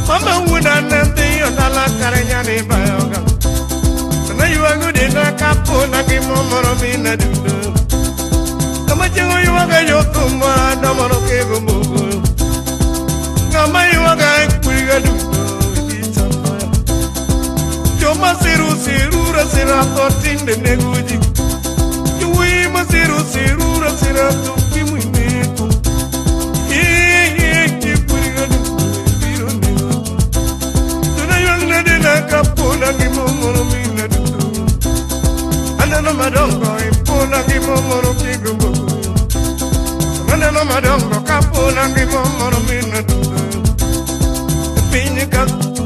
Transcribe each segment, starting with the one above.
Mama would not let the other carry any by your gun. So now you are good in a cup. kapuna ki momoro mina dudu. Kama chengo yuwaga yotuma damaro ke gumbugu. Kama yuwaga kuliga dudu itama. Joma siru siru rasira totinde neguji. Yuwi masiru siru rasira tuki muineku. Kuliga dudu biro neguji. Tuna yonne dina kapuna ki momoro mina dudu. Anano madongo ipuna ki momoro ki gumbugu. Anano madongo kapuna ki momoro mina dudu. Pini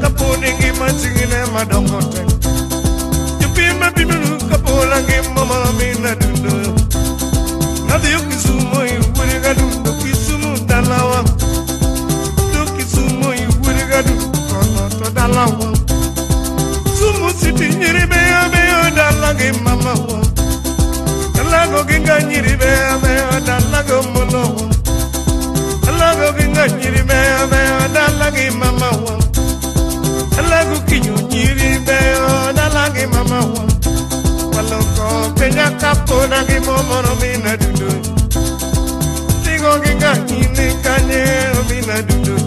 kapuni ki masingine madongo te. Jupima bimunu kapuna ki momoro mina dudu. Nadi yukisumo iwuri gadudu kisumu dalawa. Yukisumo iwuri gadudu kono to dalawa. Sumu siti nyiri beya beya dalagi mama wa. Dalago ginga nyiri beya beya dalago mono wa. Dalago ginga nyiri beya beya dalagi mama wa. Dalago kinyo nyiri beya dalagi mama wa. Waloko penya kapo nagi momoro mina dudu. Tigo ginga nyini kanye mina dudu.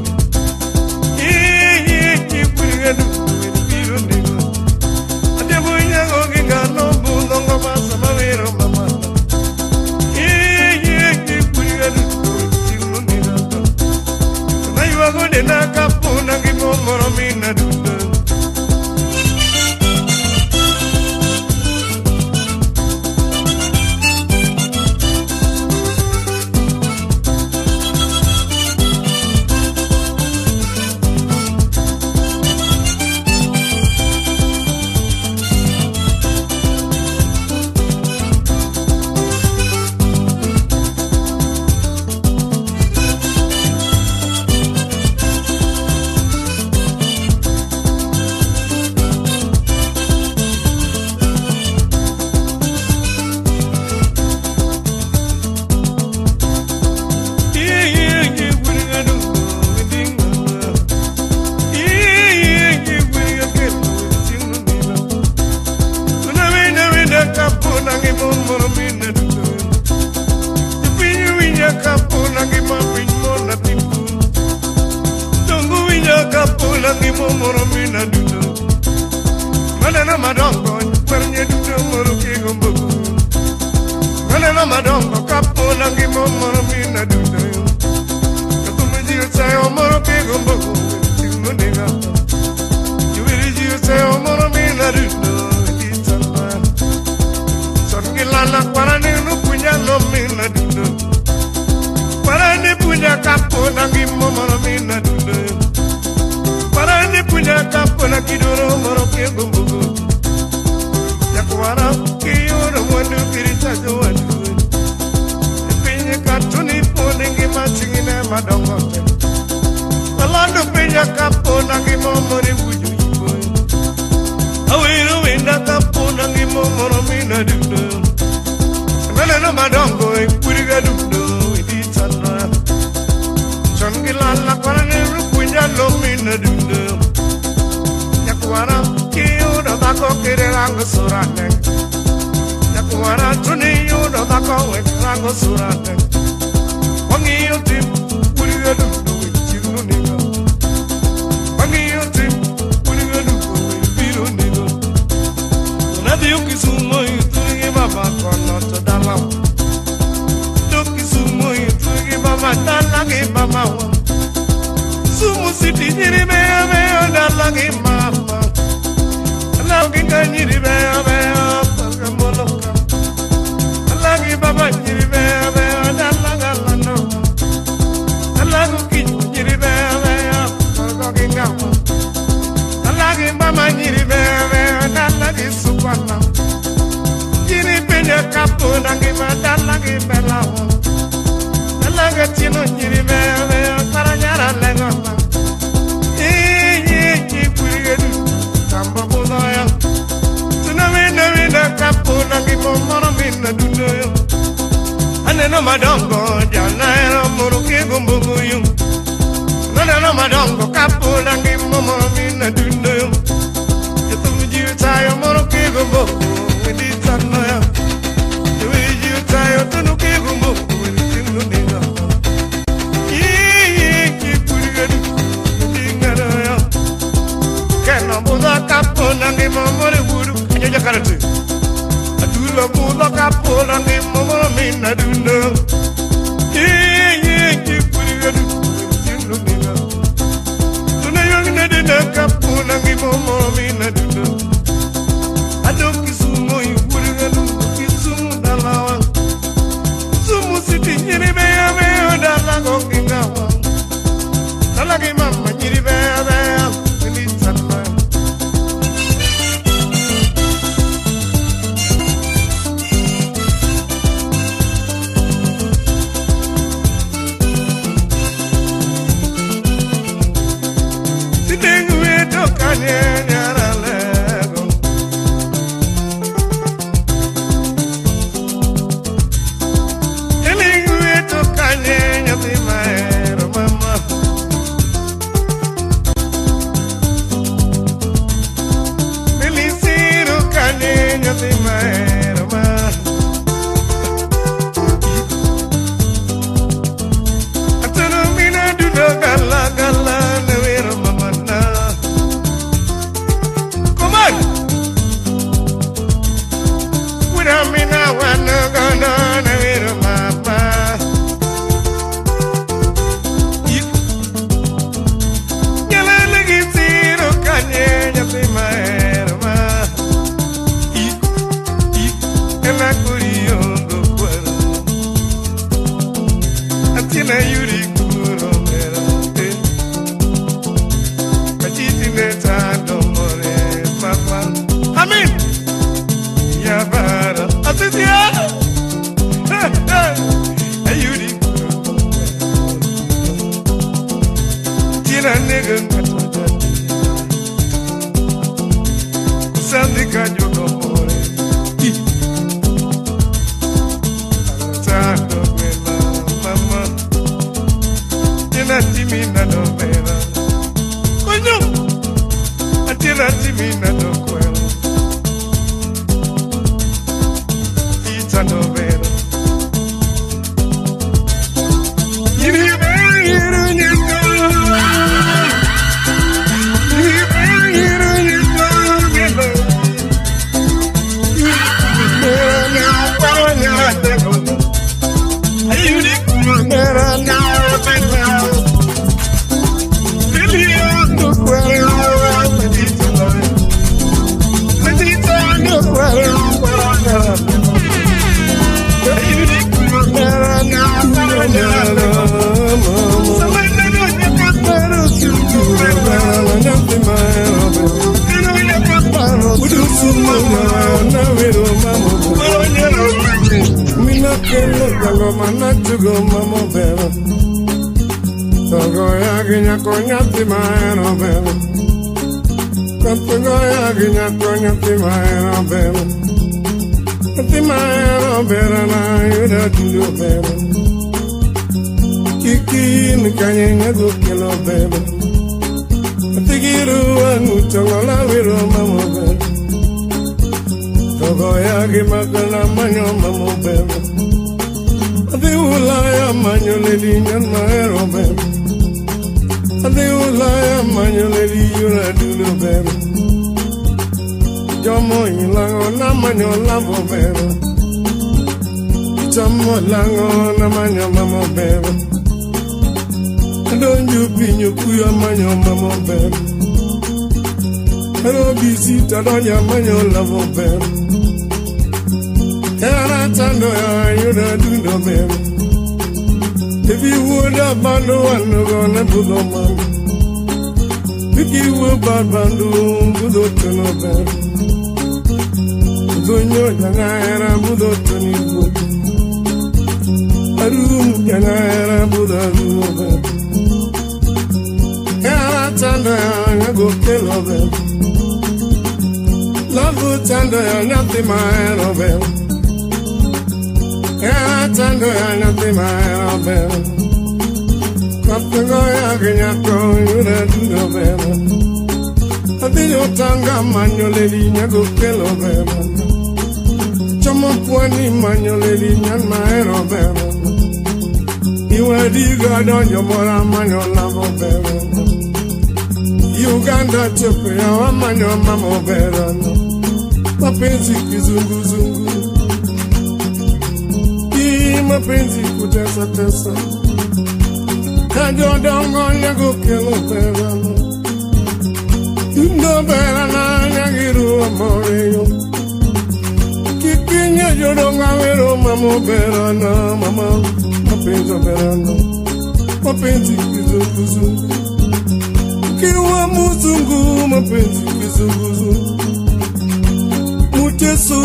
Kuriga dudu biro nigo. No bundo ngoma sama wero mama. Kuriga dudu timu nirato. Na yuwa gode na kapuna ki momoro mina dudu. Neno madongo jana era muruki gumbugu yung. Neno madongo kapula ngi momo mina dundu. Yetu mjiu tayo muruki gumbugu. nyonya karate adula mulo kapula ni momoro mina dundo ye kipuri tinu mina tuna yongne de kapula ni momoro mina dundo adok kisumo yuri gadu kisumo dalawa sumu siti nyiri be be dala go kingawa dala ki mama nyiri be be ni tanma Sitting with the canyon Doña Maño lavo bebe, era tando ya yuda dundo bebe. If you would have bandu anu gonna budo man, if you would bad bandu budo tono bebe. Donyo janga era budo toni budo, arum janga era budo arum bebe. Era tando ya go kelo bebe. Love tando ya nothing my robel. Yeah, tando ya nothing my robel. Kaptengo ya ginyato yura dundo bela. Adinyo tanga manyo leli nyago kelo bela. Chomo pwani manyo leli nyan my robel. Iwa diga donyo mora manyo lavo bela. Uganda chupi ya manyo mamo bela. mapenzi kizunguzungu, mapenzi kutesa tesa, kajodongo nyagukelo berano, ndo berana nyagiru amoreyo, kikinya jodonga wero mamo berana, mama mapenzi berano, mapenzi kizunguzungu, kiwa muzungu mapenzi kizunguzungu, mutesu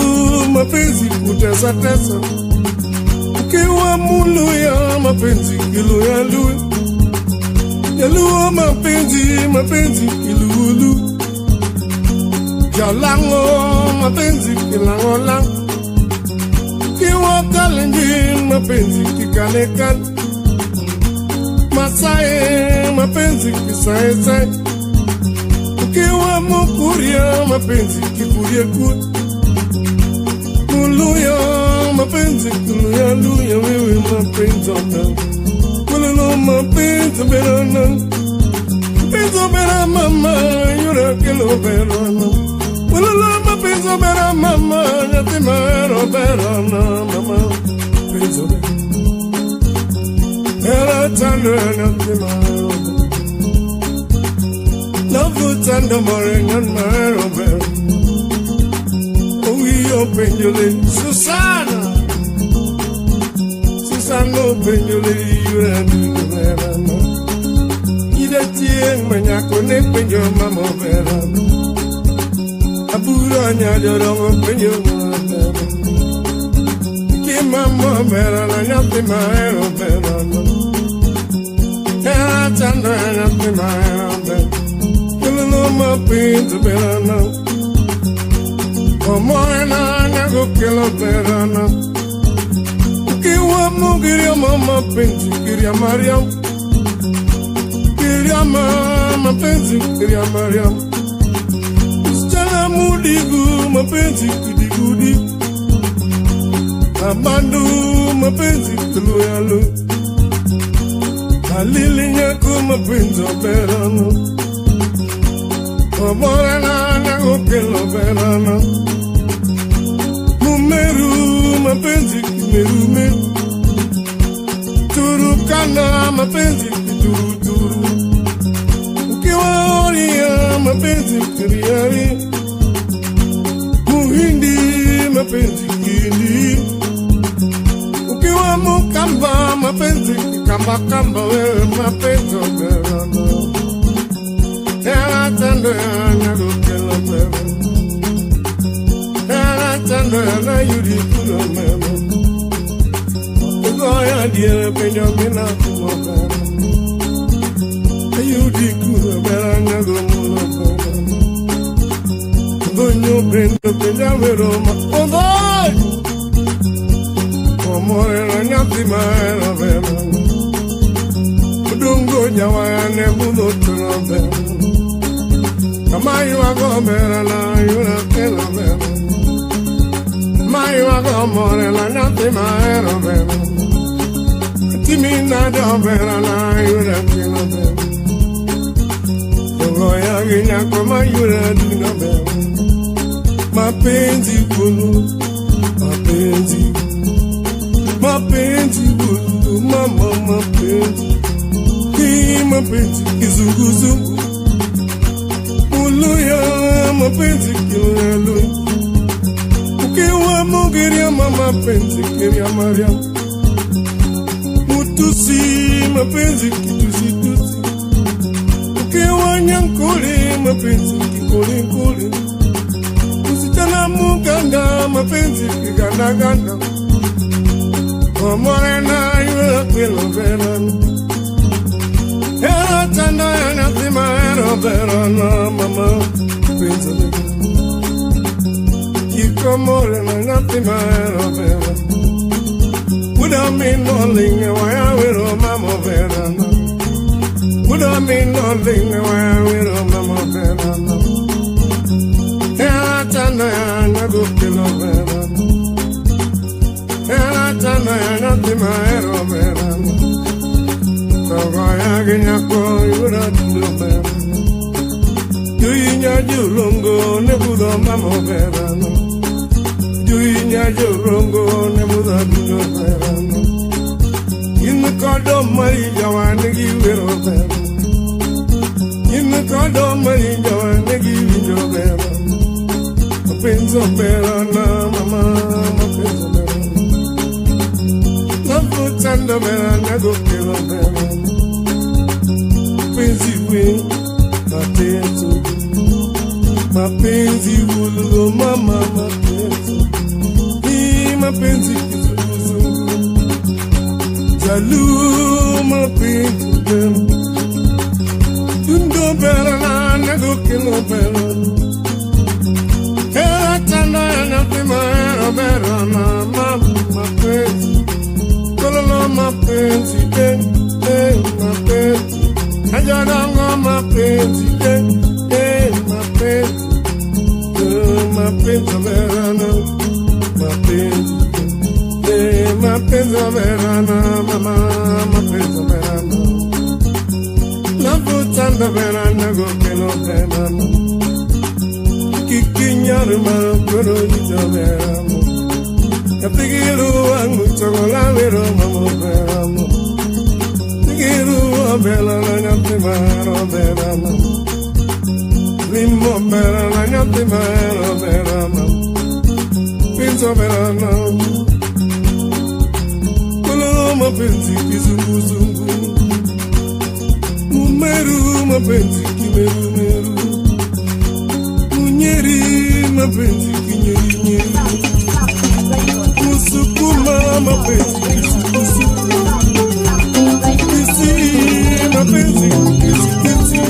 mapenzi kutesa tesa, kiwa mulu ya mapenzi kilu ya lu, yaluo mapenzi kilulu, jalango mapenzi kilango lang, kiwa kalenjin mapenzi kikalekan, masae mapenzi kisae, kiwa mukuria mapenzi kikuria kut, muluya mapenzi kuluya luya wewe mapenzi ona, mululu mapenzi berana, mapenzi bera mama yura kilo berana, mululu mapenzi bera mama yatima ero berana mama, mapenzi bera tando yatima ero, love tando more nyan ero bera. Open your lips, Susana. Susana, open your lips, you are doing verano. Ida tien, maniaco, open your mama verano. Abura, nyadorong, open your mother. Kim mama verano, nothing my own verano. Tanda, nothing my own verano. You'll my pain to verano. Morena nago kilo berana, kiwa mugiria mama penzi kiria Mariam, kiria mama penzi kiria Mariam, stella mudigu mapenzi kudigudi, abandu mapenzi tuluyalu, alili nyako mapenzi berana, morena nago kilo berana. Meru mapenzi kimerume, Turukana mapenzi kituru, ukiwa oria mapenzi kiriari, Muhindi mapenzi kindi, ukiwa Mukamba mapenzi kamba wewe mapenzi berana, tando ya nyagukelo berana. Tando na yuri kuno memo, goya diere Benjamina kuno memo, yuri kuno beranga gomuno memo, gonyo brendo Benjamino ma oboy, omore na nyati maera memo, udungo nyawa ne muno tuno memo, kamayu agomera na yura kelo memo. Mayu agomore la nati maero bemo, timina do bera na yura kilo bemo, Goya ginya koma yura dino bemo, mapenzi bulu, mapenzi bulu, mama mapenzi, mapenzi kizunguzungu, uluya mapenzi kiluyalu. Kiwa mugiria mama penzi kiria Mariam, mutusi mapenzi kitusi, kiwa nyankuli mapenzi kikuli, usitana muganda mapenzi kiganda, omorena yura kilo verano, era tanda ya natima era verano mama penzi. Amore na nothing maero vera, without me nothing why I will mama vera no, without me nothing why I will mama vera no, era tanda na go kilo vera no, era tanda na nothing maero vera no, so I ginya ko yura do vera, you inya julongo ne budo mama vera no. Juinya jorongo ne mudadu verano. In the condo Marie Joanne give it over. In the condo Marie Joanne give it over. My friends of Verana, mama, my friends of Verana. Love for Tanda Verana, go kill a Verana. Penzi wing, mapenzi, mapenzi wulu mama mapenzi, ni mapenzi kizunguzungu, jalu mapenzi dem, dundo bela na gokino bela, era tanda na prima era bela na mapenzi, kololo mapenzi dem, mapenzi. Ajarango mapenzi, mapenzi, mapenzi verana, mapenzi, mapenzi verana, mama, mapenzi verana. Love tanda verana, go kelo verana. Kikinyarma, guru nita verana. Kapigiru angu chokola vero mamo verana. Bella la notte mano verano, rimmo bella la notte mano verano, penso verano, quello ma pensi che zungu zungu, mumeru ma pensi che meru meru, munyeri ma pensi che nyeri nyeri, musukuma ma pensi che suku suku. My baby, it's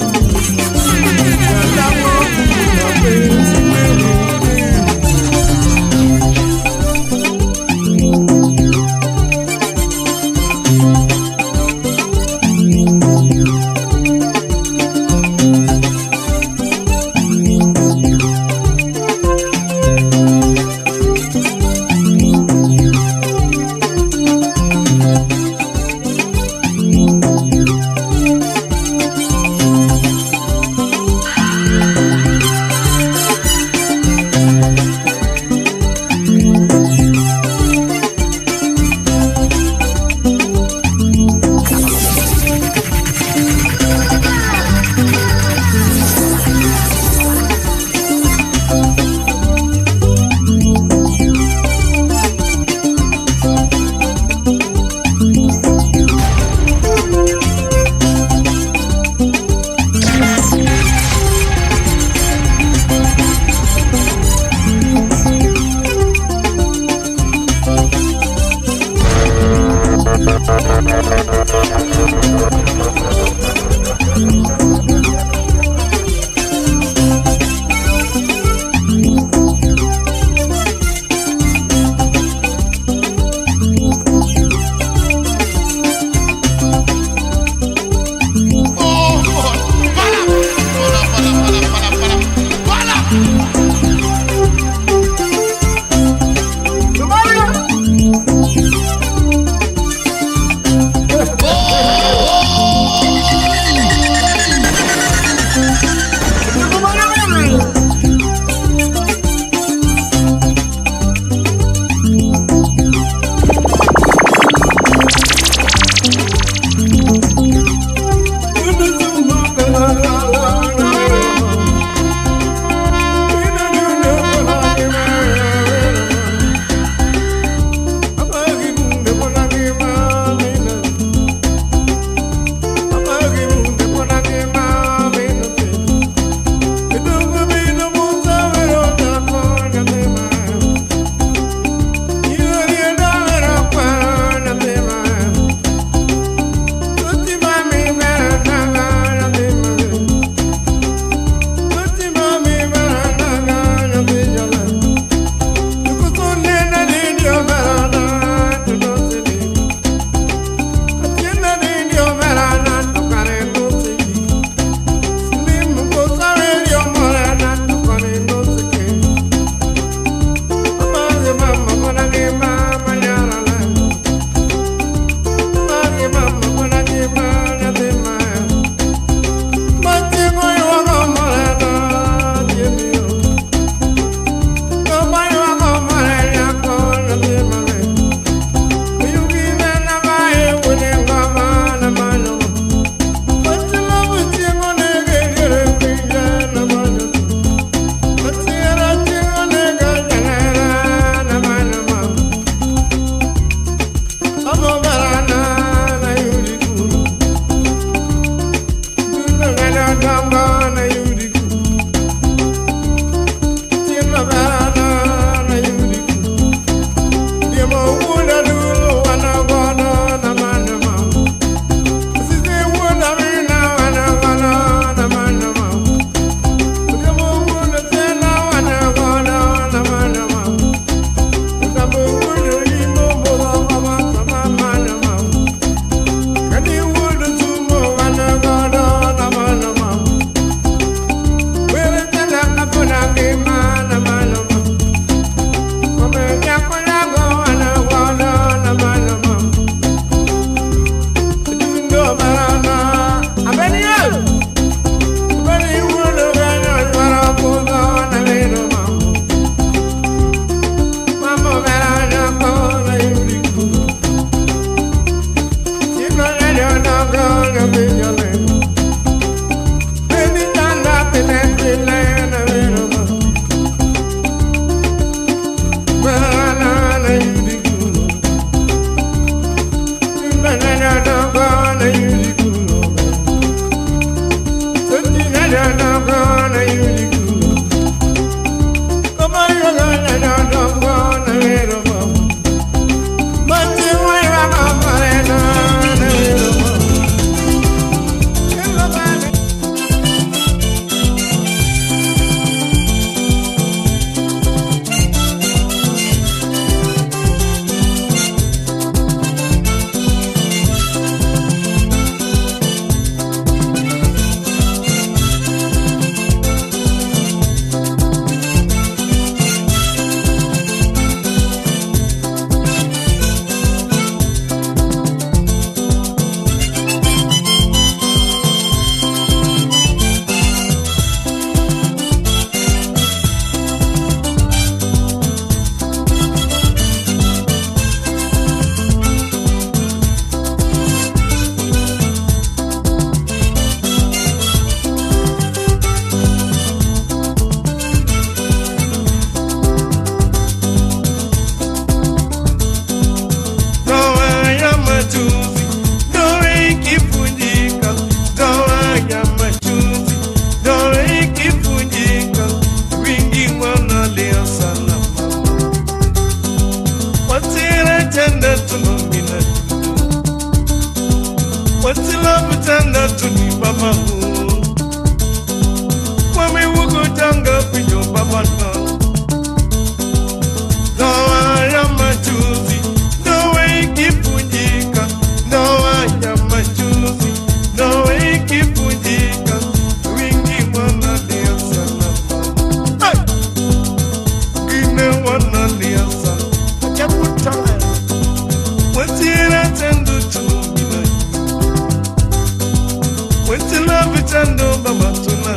tando baba tuna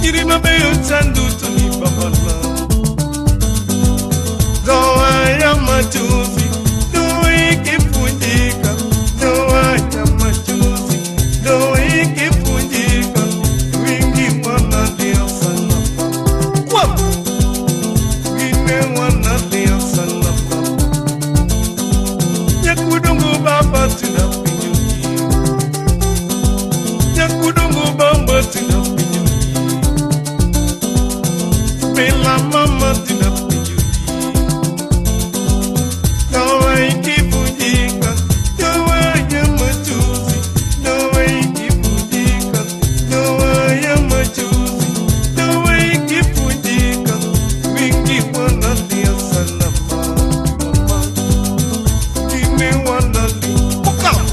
Iri mabeyo tando tuni baba la Doa ya machuzi Doa ikifunjika Doa ya machuzi Doa ikifunjika Wingi wanalia sana Kwa Wine wanalia sana Nyakudungu baba tuna Kudungu bamba tina pinyuri Bela mama tina pinyuri Dawa ikivunjika Dawa ya machozi Dawa ikivunjika Dawa ya machozi Dawa ikivunjika Wingi wanalia sana mama Kime wanalia Pokala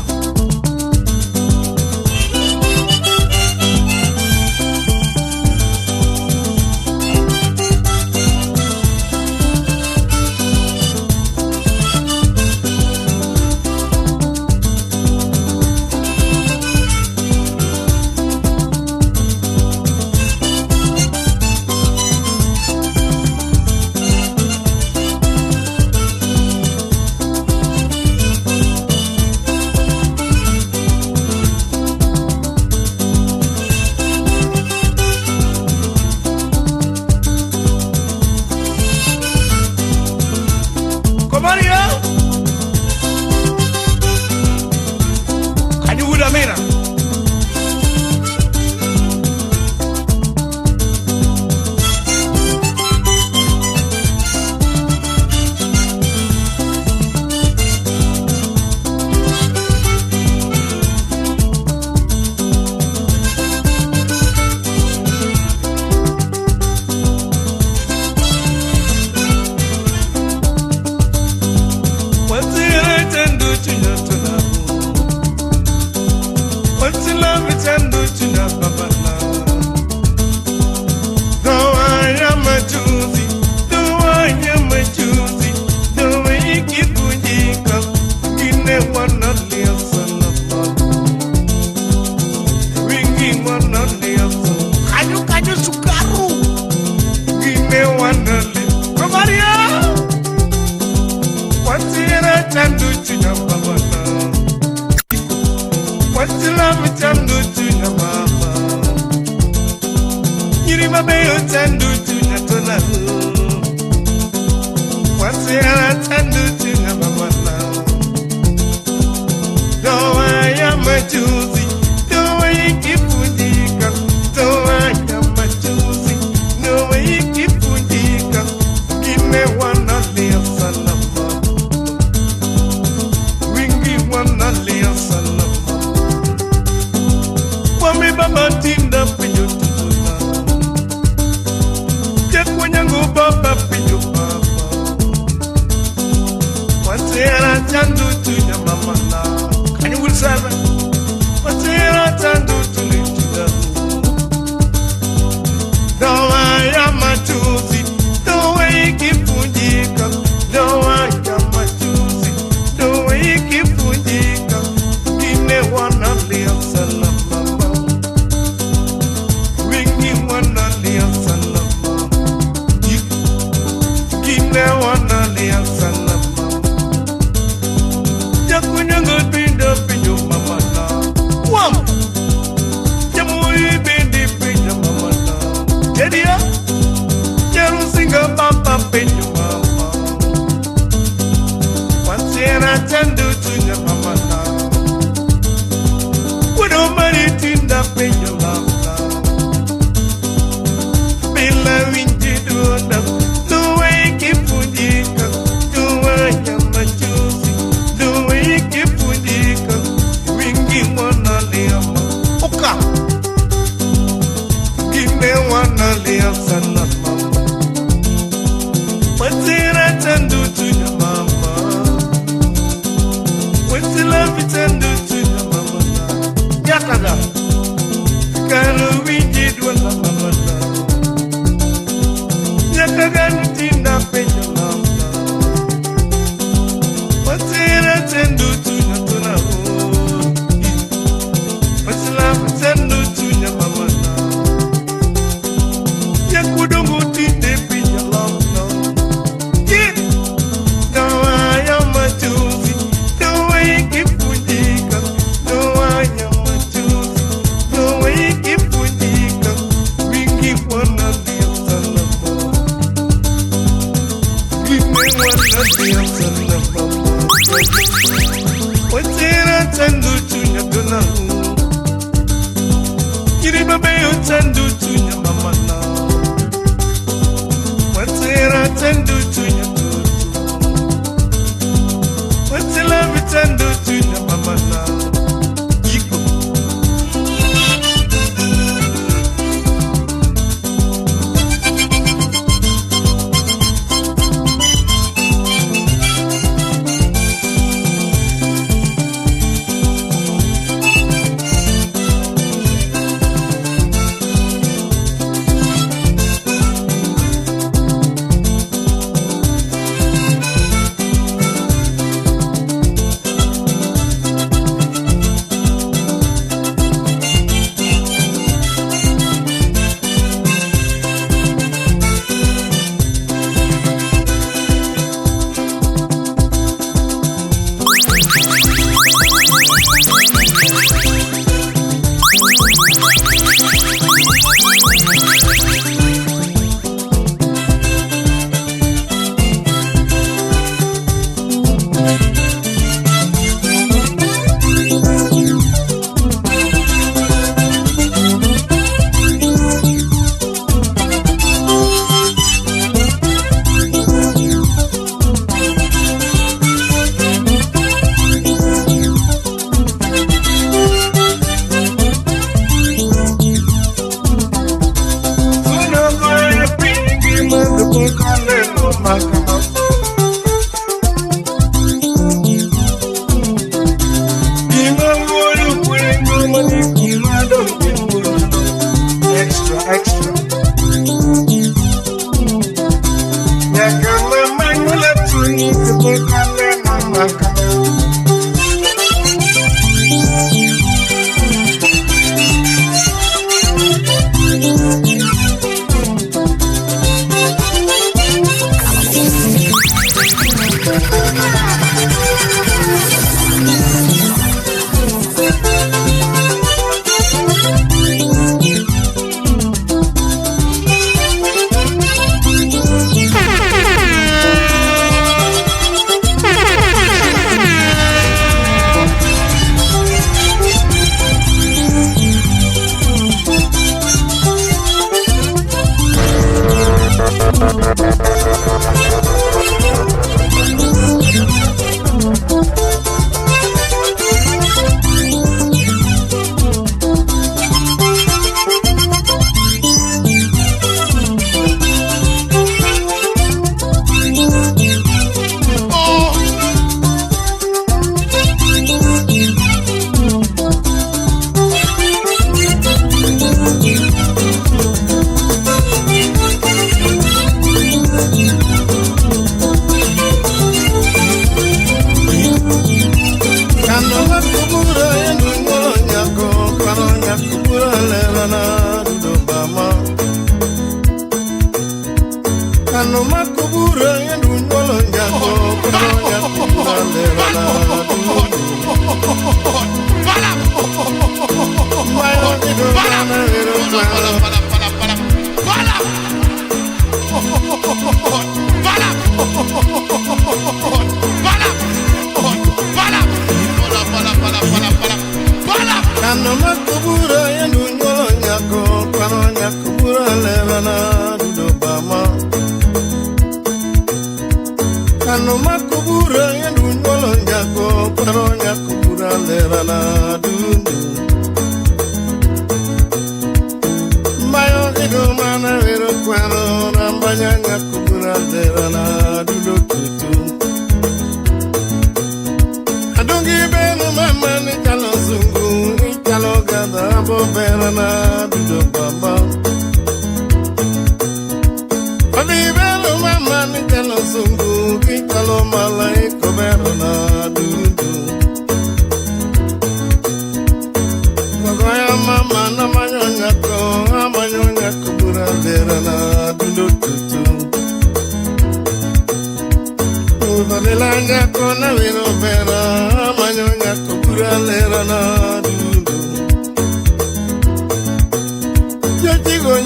Mira.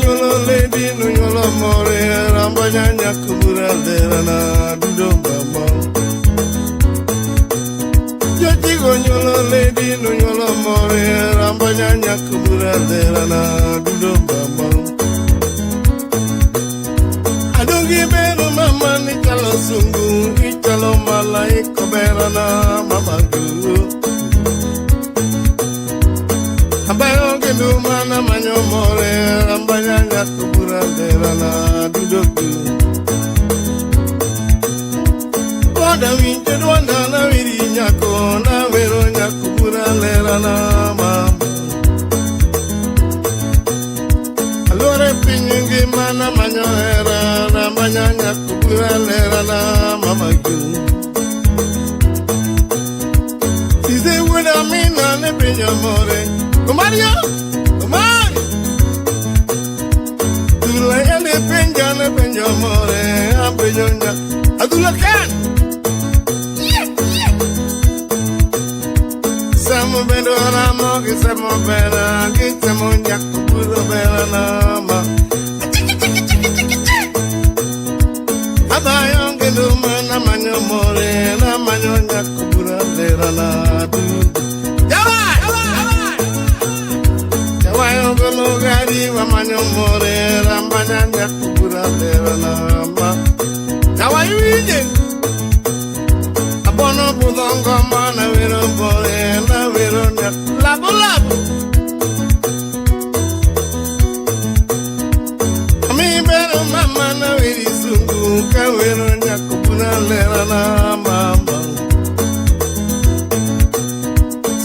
nyolo lady no nyolo more rambanya nyakubura lerana dudo mama. Jotigo nyolo lady no nyolo more rambanya nyakubura lerana dudo mama. Adungi beru mama ni chalo sungu ni chalo malai koberana mama guru. Abayo genu mana manyo more rambanya nyakubura lerana dudo guru. Wanda winje wanda na wiri nyako na wero nyakubura lerana mama. Alore pinyingi mana manyo era rambanya nyakubura lerana mama guru. Size wuna mina ne pinyo more. Kumario, kumari. Dula ya ne pinyo more apinyo nya. Adula kan. Samo bendo ramo ki samo bena ki samo nyakubura lerana mama. Abayong genu mana manyo more na manyo nyakubura lerana du. Jawai genu gari wa manyo more rambanya nyakubura lerana ma. Jawai wije. Abono budongo mana wero more na wero nyak labu labu. Mama na wiri sungu ka wero nyakubura lerana mama.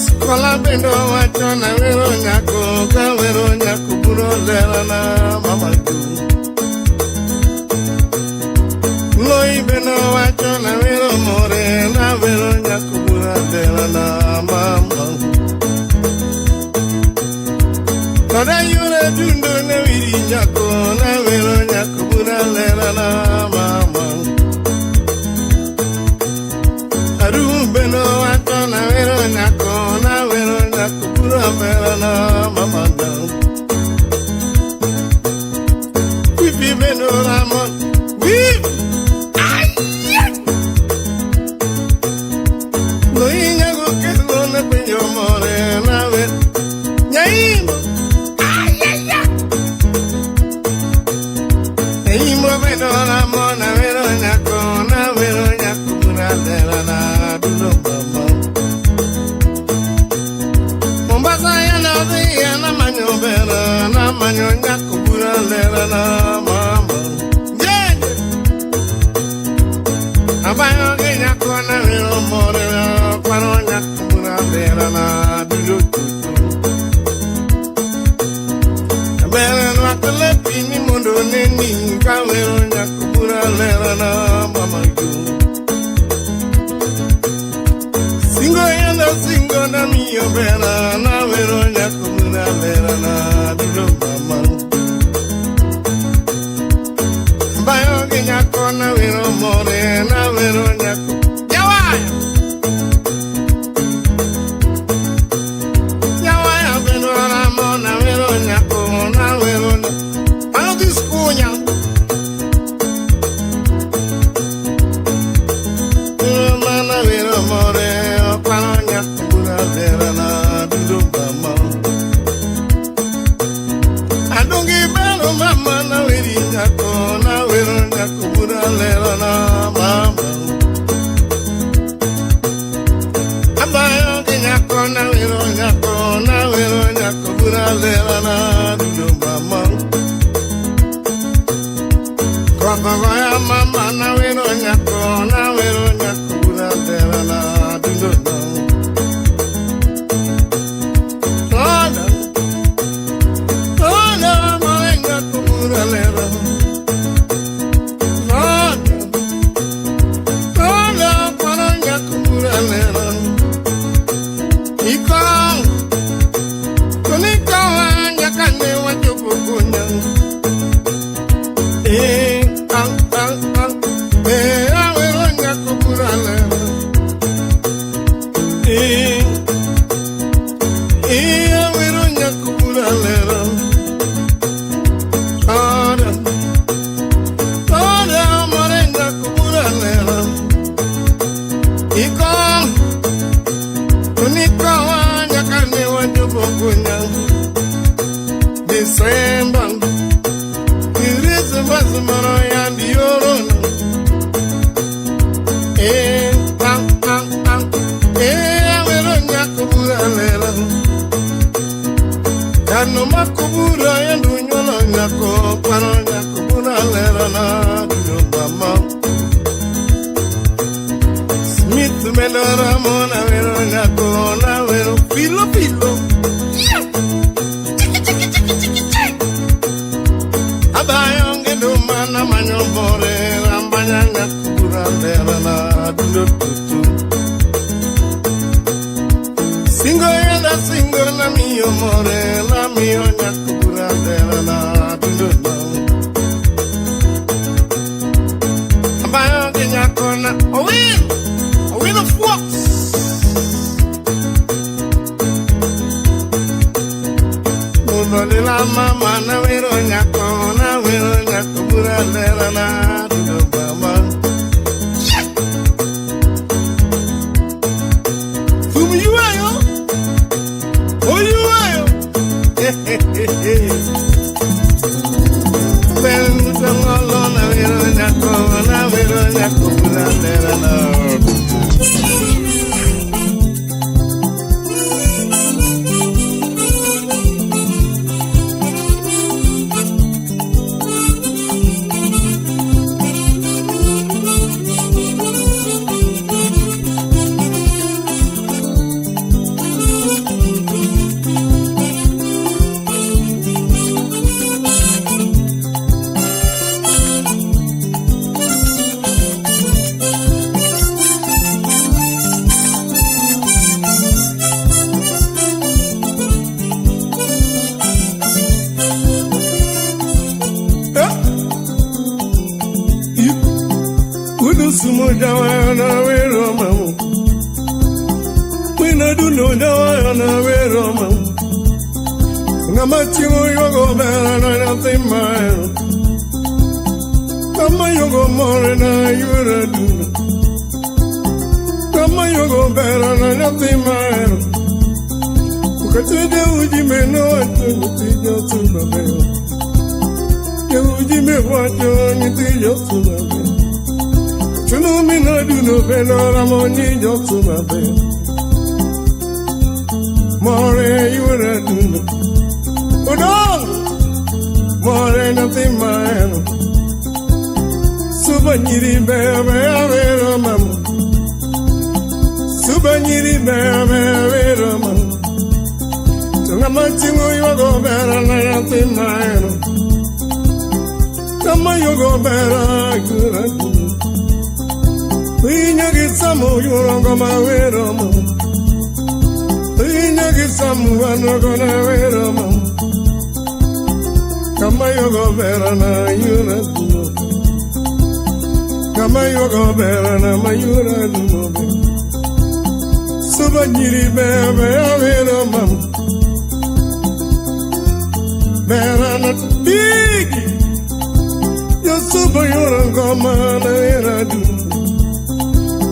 Skola bendo wacho na wero nyako ka wero nyakubura lerana mama tu. Loi bendo wacho na wero more na wero nyakubura lerana mama. Kada yure dundo na wiri nyako na wero nyakubura lerana mama. Arumbe no wato na wero nyako na wero nyakubura lerana mama. Wipi beno ramon wip ay lo inyago kedo na pinyo more na wero nyaimo. Imo beno ramo na wero nyako na wero nyakubura lerana dudo mama. Mombasa ya na via na manyo bera na manyo nyakubura lerana mama. Jeje. Abayo ge nyako na wero more kwano nyakubura lerana dudo tutu. Bera na kalepi ni mondo neni ka wero nyakubura lerana mama yu. Singo yana singo na miyo bera na wero nyakubura lerana dudo mama. Bayo ge nyako na wero more na wero nyako Yawaya. Yawaya beno ramo na wero nyako na wero ano diskunya. Mana wero more kwano nyakubura lerana dudo mama. Adungi beno mama na wiri nyako na wero nyakubura lerana mama. Abayo ge nyako na wero nyakubura lerana dudo mama. Kwako ya mama na wero nyakubura lerana dudo mama. Toda mama nyakubura lerana. Toda kwano nyakubura lerana. Ikong kunikawa nyakane wajobukunya. Awero nyakubura lerana. Kano makubura ya ndunyolo nyako Paro nyakubura lera na Mama Smith melora mona vero nyako Na vero pilo pilo Abayonge dumana manyombore Rambanya nyakubura lera na Dudututu Singo yenda singo na miyo more Na miyo nyakubura lera na Dudututu Abayonge nyakona Owin of what? Lila mama na wero nyako bura lera na do mama Fum you ayo Oh you ayo Ben tangolo na wero nyako bura lera na Sumo dawana wero mamu Wina duno dawana wero mamu Ngamati yogo bera na natimayo Kama yogo more na yura duno Kama yogo bera na natimayo Ukatede ujime no wato nitijo tunabeo Ya ujime wato nitijo tunabeo Tuno mi no do no beno ramoni jotu mabe More you were do no Udon More nothing man Subanyiri bebe avero mamu Subanyiri bebe avero mamu Tunga machingo yogo bera na nothing man Kama yogo bera gura do Winya gisamu yurongo mawero mo Winya gisamu wanogo na wero mo Kama yogo vera na yura dumo Kama yogo vera na mayura dumo Suba nyiri bebe avero mo Vera na digi Yo suba yurongo mana era dumo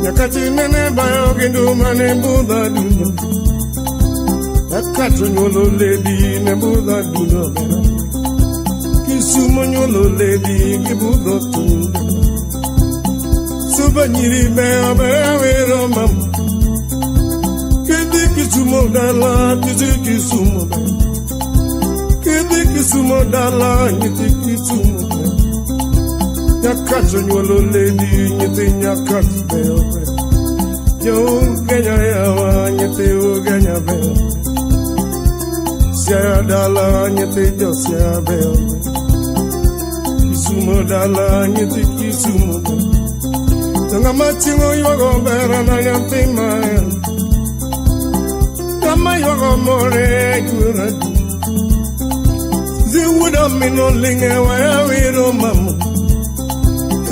Yakati nene bayo kindu mane buda duno Yakati nyolo lady ne buda duno Kisumo nyolo lady ki buda duno Suba nyiri bea bea wero mam Kedi kisumo dala kisi kisumo bea Kedi kisumo dala niti kisumo bea Yakati nyolo lady niti nyakati bea Yo ganya yawa nyete o ganya bea Sia dala nyete jo sia bea Kisumo dala nyete kisumo bea Tanga machingo yogo bera na nyante maya Kama yogo more yuradu Ziwuda mino linge waya wiro mamu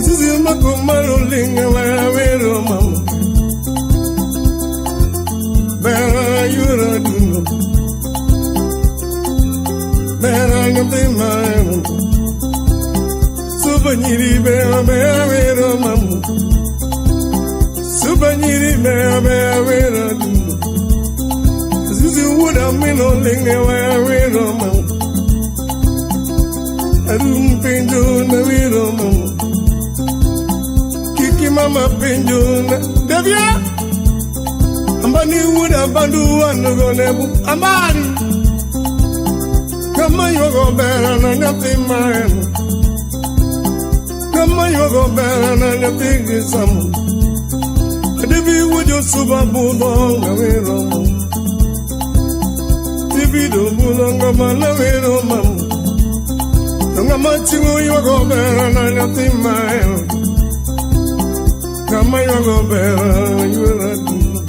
Zizi makumaro linge waya wiro mamu Bera yuradu no Bera nyante maya Subanyiri bea bea wiro mamu Subanyiri bea bea wiro duno Zizi wuda mino linge waya wiro mamu Arum penjo na wiro mamu Kiki mama penjo na Devya Ambani wuda bandu wano gonebu Ambani Kama yogo bera na nyati maenu. Kama yogo bera na nyati gisamu. Devi wujo suba budo na wiromo. Devi do budo ngama na wiromo. Ngama chingo yogo bera na nyati maenu. Kama yogo bera yura duno.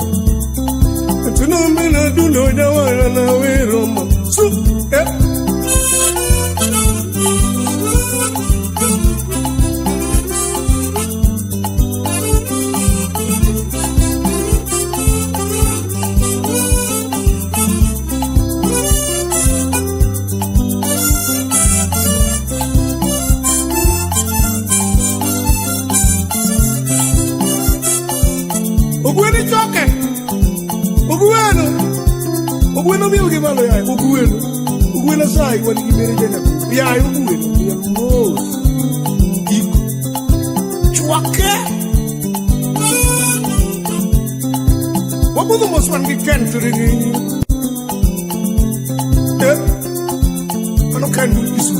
Tuno mina duno jawa na wiromo. Sup Ogweno choke. Ogweno mil ke malo ya. Ogweno sai wali kimere jena. Ya ogweno. Ya mo. Iko. Choke. Wabudu mosman ki kentri ni. Ano kandu isu.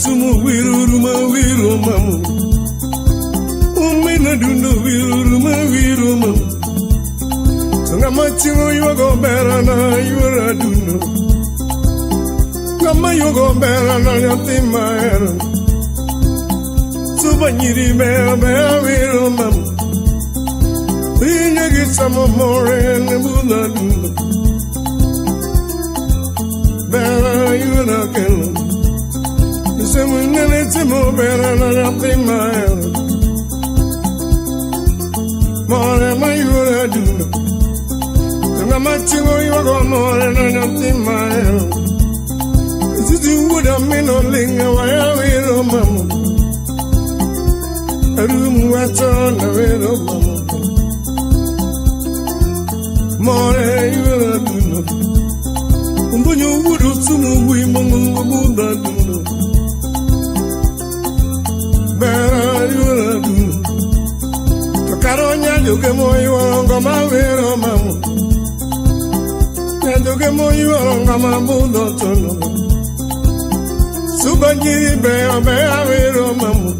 Sumu wiru mamu. Umina duno wiru mamu. Songa machingo yogo bera na yura duno. Kama yogo bera na yati maero. Suba nyiri bera wiru mamu. Inya gisamo more ne bula duno. Bera yura kelo. Semunelitimo bera na yati maero. More mayura duno. Songa machingo yogo more na yati maero. Sisi wuda mino linga waya wiro mamu. Arumu wato na wiro mamu. More yura duno. Umbunyo wudu sumu wimongo buda duno. Bera yura duno. Tokaronya joge moyo ngoma wiro mamu. Joge moyo ngoma buda tono. Subanyiri bea wiro mamu.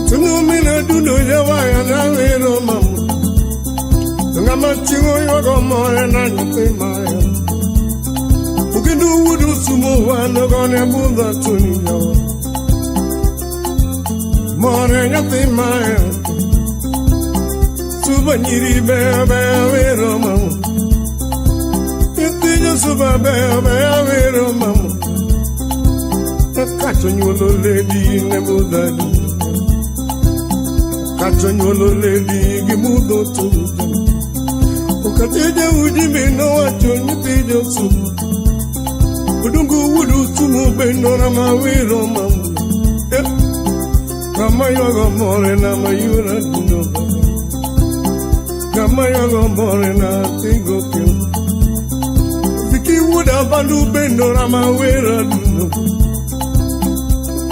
Tunumina duno jawaya na wiro mamu. Ngama chingo yogo more na nyate maya. Ukindu wudu sumo wano gone buda tuni yawa. More nyate maya. Subanyiri bea wiro mamu. Itijo suba bea wiro mamu. Kachonyolo lady nebuda duno. Kachonyolo lady gimudo tuja. Ukateja ujime no wachonyi pijo su. Udungu wudu tumu beno na mawiro mamu. Kama yogo more na mayura duno. Kama yogo more na tigo kilo. Viki wuda bandu beno na mawira duno.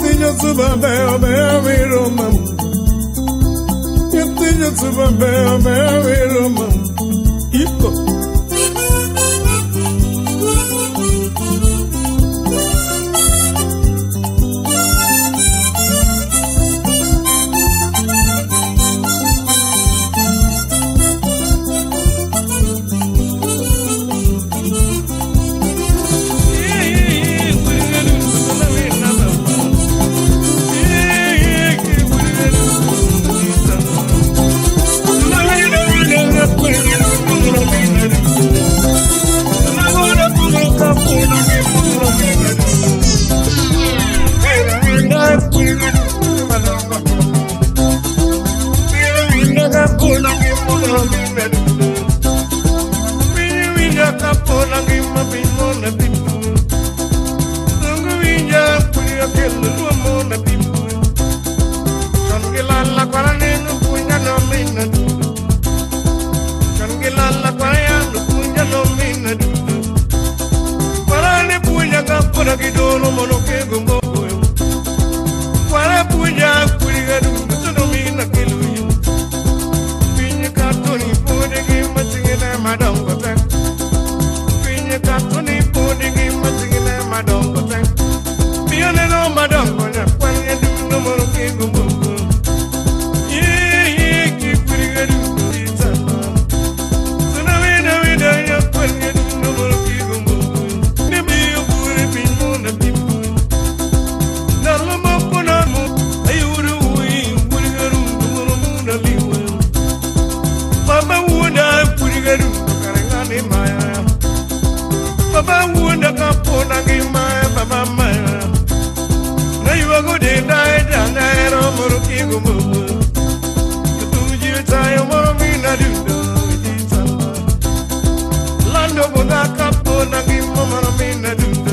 Tijo suba bea wiro mamu. Tijo suba bea wiro mamu. Iko. moro mina dundo Pinyu winja kapona ngima pinmo na pipu Tungu winja kulia kelu luamo na pipu Changilala kwa nenu punya no mina dundo Changilala kwa yanu punya no mina dundo Parane punya kapona kidono mono kegumbo Para punya kuliga dundo Tuno mina kelu Katuni pudingi matingine madongo tek Pinya katuni pudingi matingine madongo tek Pione no madongo nya kwanye duno moro kigumbugu Yee kipuriga duno itama Tuna wida nya kwanye duno moro kigumbugu Nibi yuburi pinmo na pipu Nalama ponamu ayuru ui Puriga duno moro muna liwe Baba wunda kurigaru karangani maya Baba wunda kapona ngimaya baba maya Na yuwa gode ndai jangayro muruki gumumu Kutuji tayo moro mina dundo jitama Lando bunda kapona ngimo moro mina dundo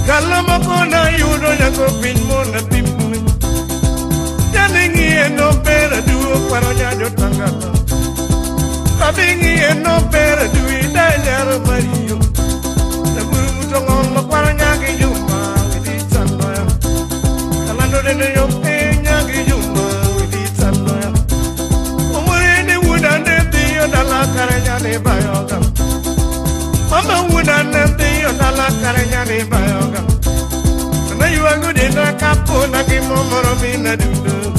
Kalama kona yudo nyako pin mona pipu Janingi eno pera duo kwaro nyanyo tangata Tabingi eno pera duo idanyaro mariyo nyane bayoga. Mama wuna nende yodala kare nyane bayoga. Na yuwa dina kapo na kimomoro mina dudu.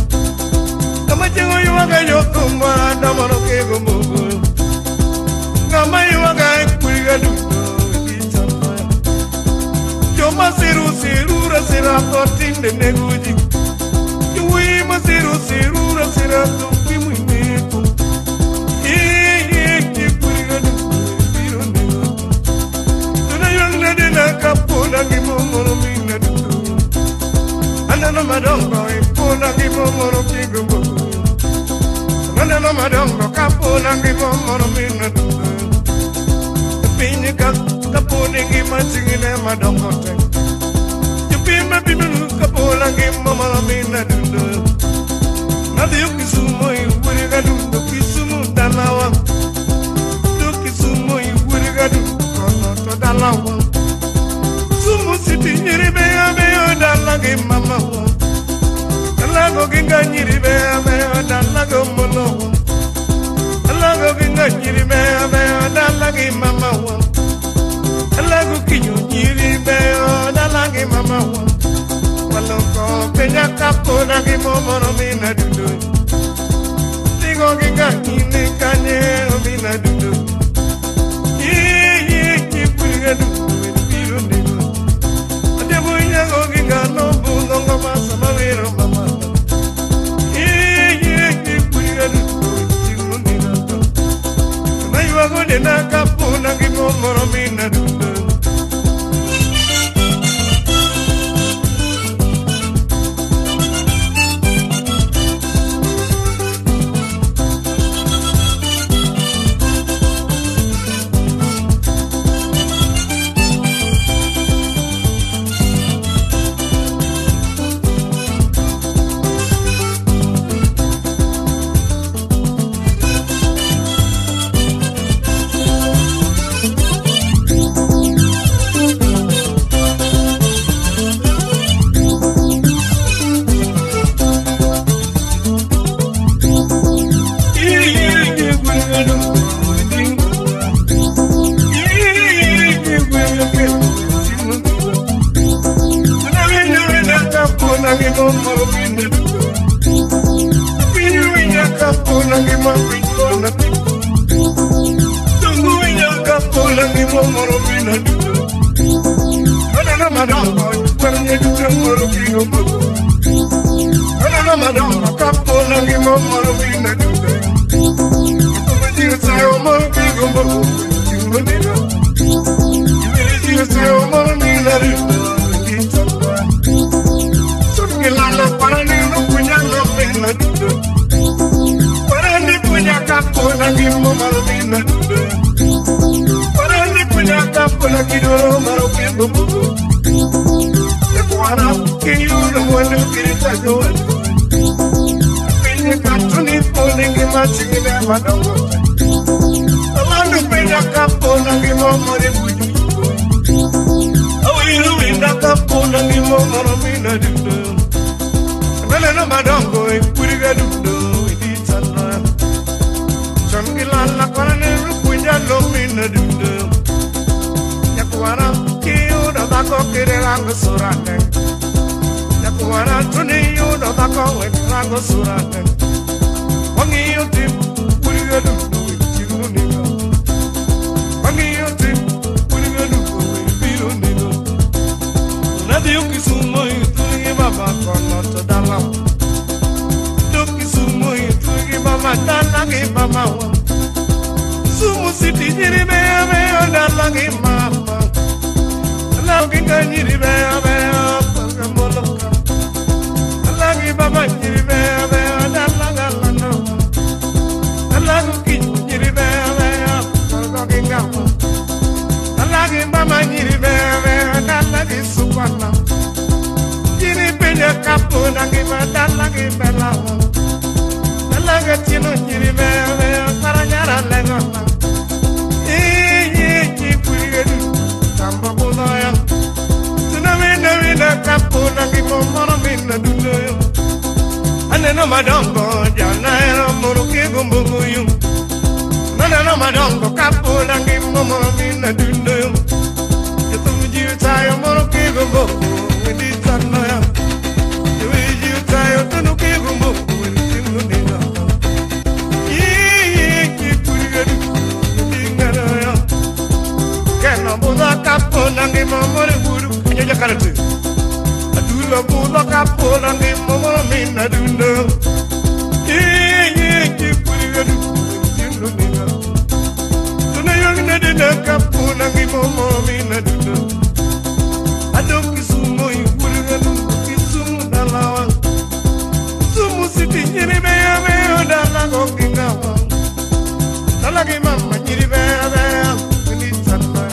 Kama chengo yuwa yokumba damaro kegumbugu. Kama yuwa kuriga dudu. Joma siru rasira potinde neguji. Yui masiru rasira tumpi muineku. Kuriga dudu. Tuna yonga dina kapo na kimomoro mina dudu. Anana madongo ipuna kimomoro kigumbugu. Anana madongo kapo na kimomoro mina dudu. Pinika kapone ngimachingile madongo te. Yupima bibulu kapola ngimomoro mina dudu. Nadi ukisumo iwuriga dudu kisumu dalawa. Dukisumo iwuriga dudu kono to dalawa. Sumu siti nyiribe ameyo dalage mama wa. Dalago ginga nyiribe ameyo dalage mono wa. Dalago ginga nyiribe ameyo dalage mama wa. Dalago kinyo nyiribe ameyo dalage mama wa. Waloko penya kapo nagi momoro mina dudu. Tigo ginga nyine kanye mina dudu. Kuriga dudu. No bungo mama samavero mama. Kuriga chingundina to. Na yuwa dina kapuna kimomoro mina dudu. Anano madongo kapula ngi momoro mina dunde. Yetu mjiu tayo moro kigumbo wedi tanno ya. Yetu tayo tunu kigumbo wedi tinu nina. Yi kurigadu wedi ngana ya. Kena buza kapula ngi momoro buru nyoja karate. Adula buza kapula ngi momoro mina dunde. Yi kurigadu tinu nina. Na kapuna ngi momo mina dudu adok kisumo yuruganu kisumo dalawa sumu siti nyiri be be odala go kingawa dalagi mama nyiri be be ni tanma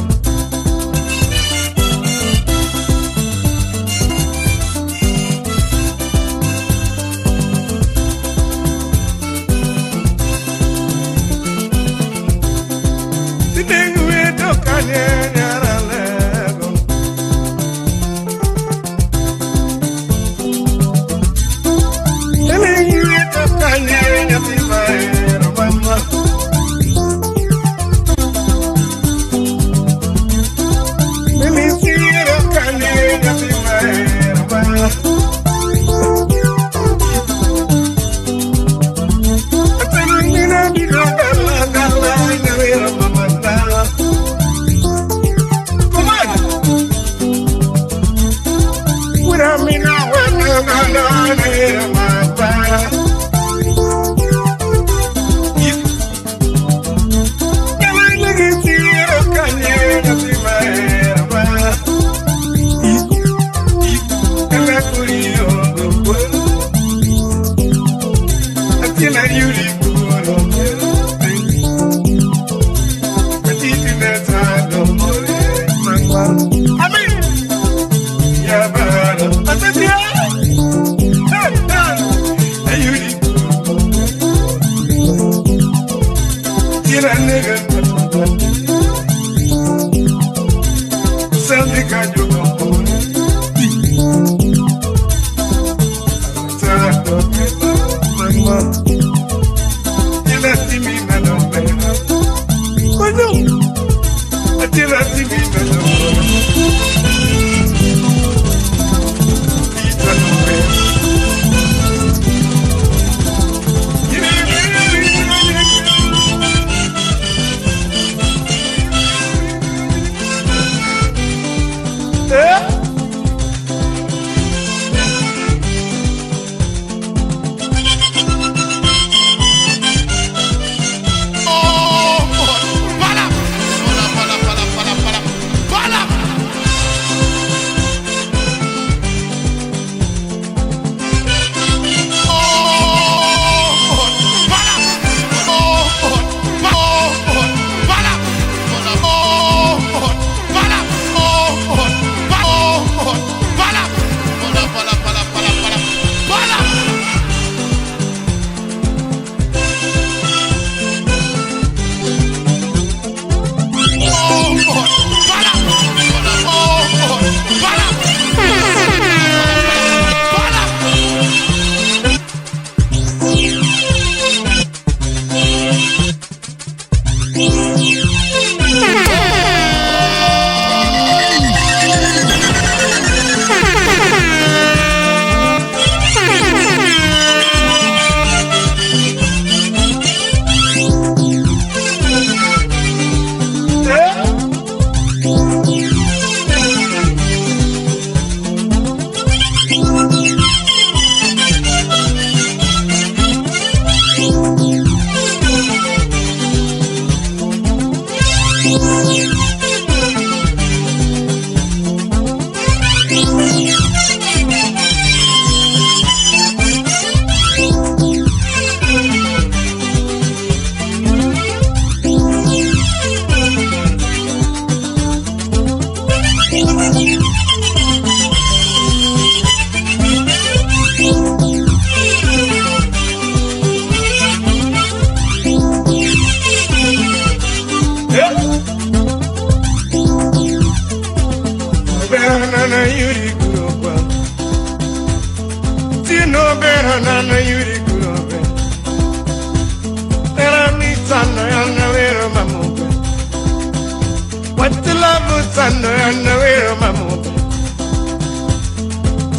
What's love sando yana wero mamu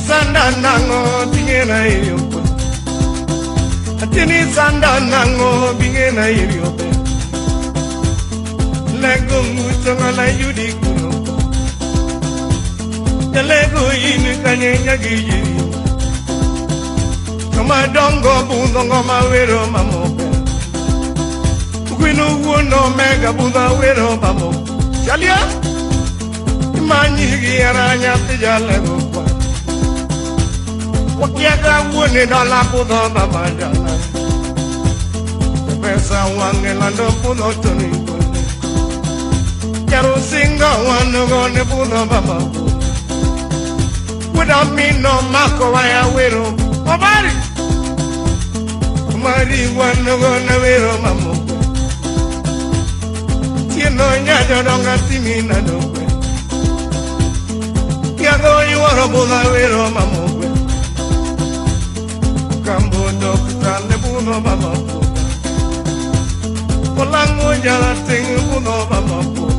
Sanda nango bingena iriyopo Atini sanda nango bingena iriyopo Lego mutonga na yudi kuno Lego inu kanye nyagi yiri Kama dongo bundongo ma wero mamu Ukwinu wuno mega bunda wero mamu Jalia Imanyigi aranya tijalego kwa Wakiaga wune dola puno mama jala Pesa wange lando puno toni kone Kero singa wano gone puno mama Without me no mako waya wero Mabari Mari wano gone wero mama No nyajo donga timina dogwe Kiago yuoro buna wero mamogwe Kambo dokutane buno mamogwe Polango jala tingu buno mamogwe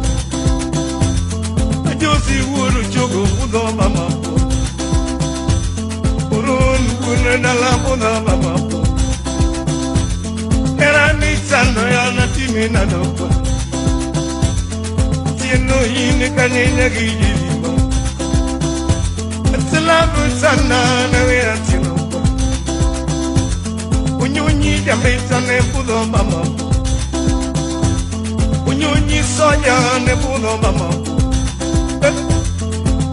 Ajosi wuru chogo buno mamogwe Urun kune dala buno mamogwe Era ni chando yana timina dogwe No yini kanyenya gijimo Salamu sana na wera tino Unyunyi jamita ne pudo mama Unyunyi soya ne pudo mama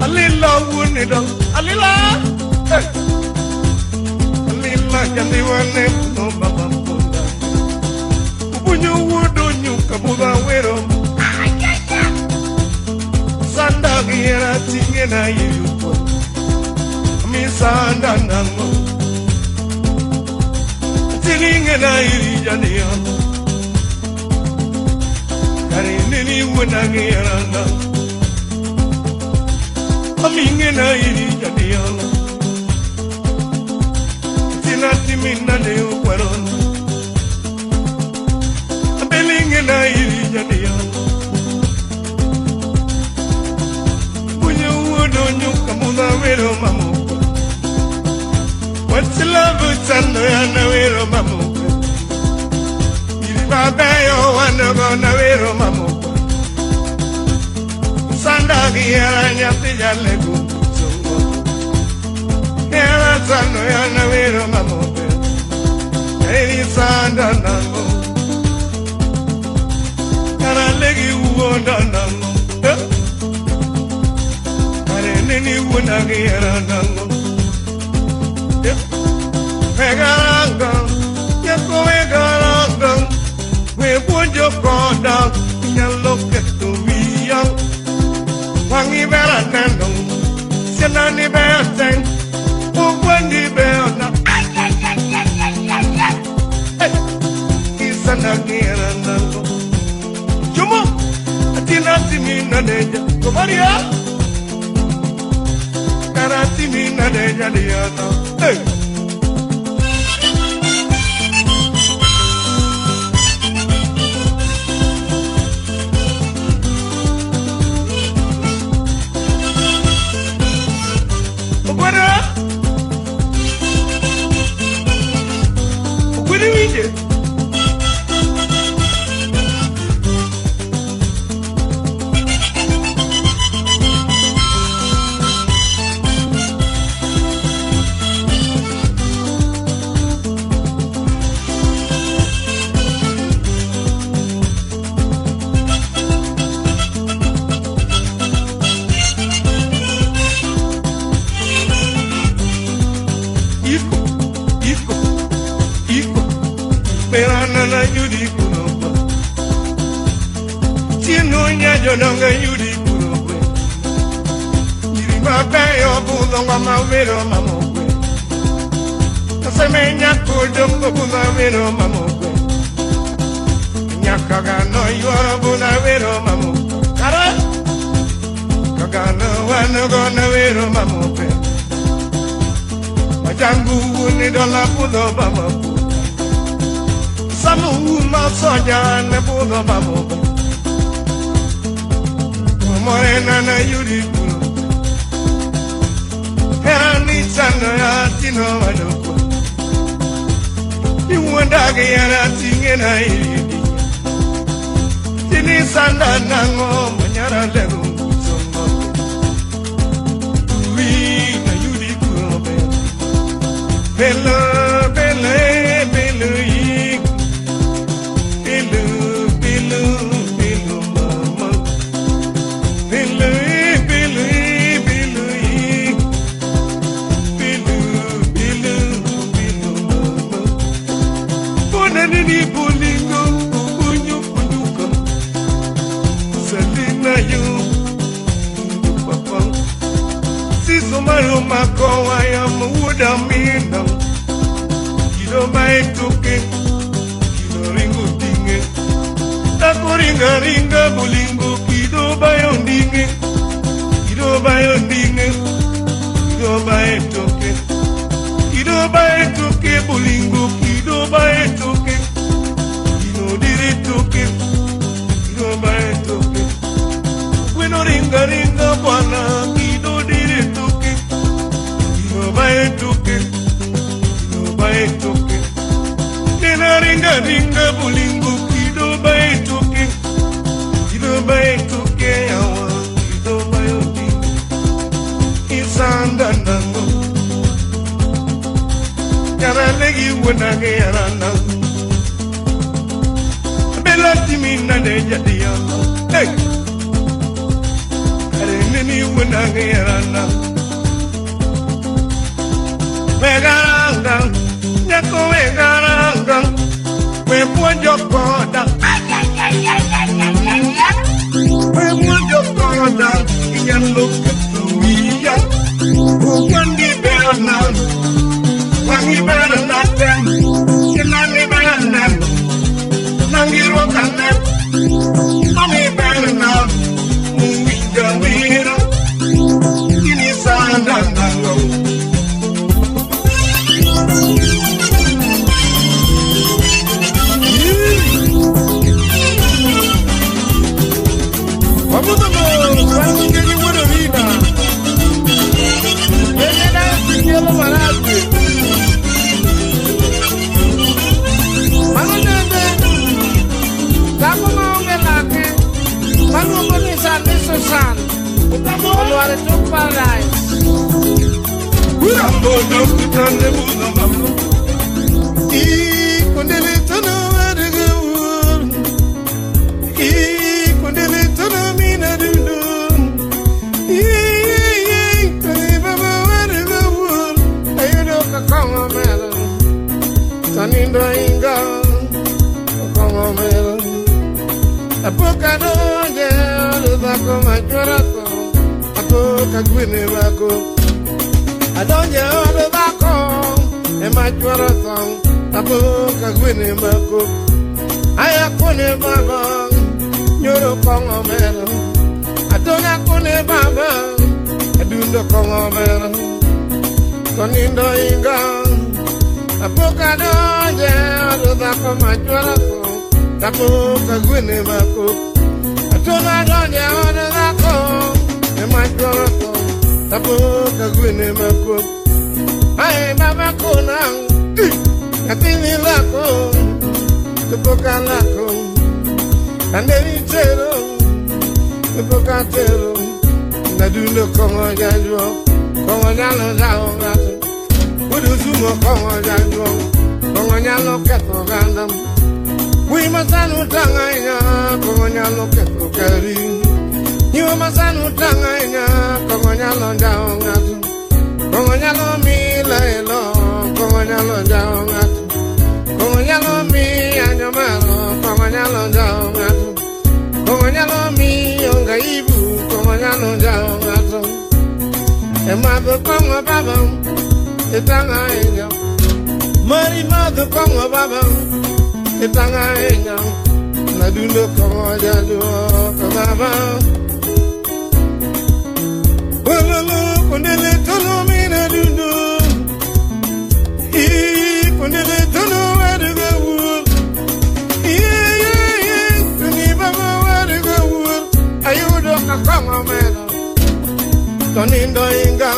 Alila wunido Alila Alila jandiwa ne pudo mama Ubunyu wudu nyuka pudo wero Sanda gira tingena yupo Mi sanda nango Tingena yiri janiyo Kari nini wuna gira na Amingena yiri janiyo Tina timina de uparon Abelingena yiri janiyo Wero mamu What's love sando yana wero mamu Iriba bayo wano gona wero mamu Sanda gira nyati jalegu Songo Yara sando yana wero mamu Eri sanda nango Kara legi uonda nango Nini wuna gira nango Vegaranga Yako vegaranga We pujo koda Nyaloke tu wiyang Wangi vera nandong Senani vera teng Ugwandi vera na Kisana gira nango Chumo Atina timina neja Kumaria Karati mina de jadiana Hey Ogwara Ogwara wije Perana yudi kunoba Tino nyajo nonga yudi kunoba Yiri mabayo bulonga mawero mamokwe Kasemenya kudongo buna wero mamokwe Nyakagano yuara buna wero mamokwe Kara Kagano wano gona wero mamokwe Majangu wuni dola kunoba mamokwe Samu ma soja ne pudo babo nana yuri kuno Erani sana ya tino wadoko Iwandage yana tinge na iridi Tini sanda nango manyara lego mkusongo Ui na yuri kuno Belo, belo, belo yik Belo, belo, belo mama Belo, belo, belo yik Belo, belo, belo mama Bonanini bolingo, bunyo bunuka Salina yo, papa Siso mayo makowa ya muda mina Kido bae toke, kido ringo dinge Tako ringa ringa bolingo Kido bae ondinge Kido bae ondinge Kido bae toke Kido bae toke bolingo Kido bae toke Kido dire toke Kido bae toke Bueno ringa ringa bwana Kido dire toke Kido bae toke Kido bae toke Nena ringa ringa bolingo Kido bae toke Kido bae toke yawa Kido bae ondinge Isanda nango Yara legi wenage yara nango Bela timina de jadi yama Hey Kare nini wenage yara nango Wegaranga Nyako wegaranga Wepuanjo koda Wepuanjo koda Iyan luka tuwiya Wangi berana Wangi berana Kinani berana Nangi rokana Mami berana Muwida wira Kini sanda nango Vamos a ver, que ni buena vida. Venga, cielo barato. Mano nende, kamu mau ngelake, manu benisan nesusan, kamu luar itu paradise. Kamu dok tande bukan kamu. Kondele tono adegawur, kondele tono mina dudun. Kondele baba adegawur, ayo kakongo melo, tanindo inga, kakongo melo. Apoka doje, lubako majorato, apoka gwine bako. Adonye lubako, emajorato. Apoka gwene bako aya kone baba nyoro kongo mero adona kone baba adundo kongo mero konindo inga apoka doje adoda koma jwara ko apoka gwene bako adona doje adoda ko ema jwara ko apoka gwene bako ay baba kona Katini lako, kupoka lako, kandeli tero, kupoka tero, naduno kongo janjo, kongo nyalo zao gato, udusumo kongo janjo, kongo nyalo keto gandam, wi masanu tanganya, kongo nyalo keto kari, niwa masanu tanganya, kongo nyalo zao gato, kongo nyalo mila elo, kongo nyalo zao gato. Kongonyalo mi anyamalo, kongonyalo jao ngato. Kongonyalo mi onga ibu, kongonyalo jao ngato. Emado kongo baba, etanga enya. Mari mado kongo baba, etanga enya. Nadundo kongo jalo kababa. Wololo kondele tono mi nadundo. Kondele tono adegawur. Tuni baba adegawur. Ayudo kakongo mero. Tonindo inga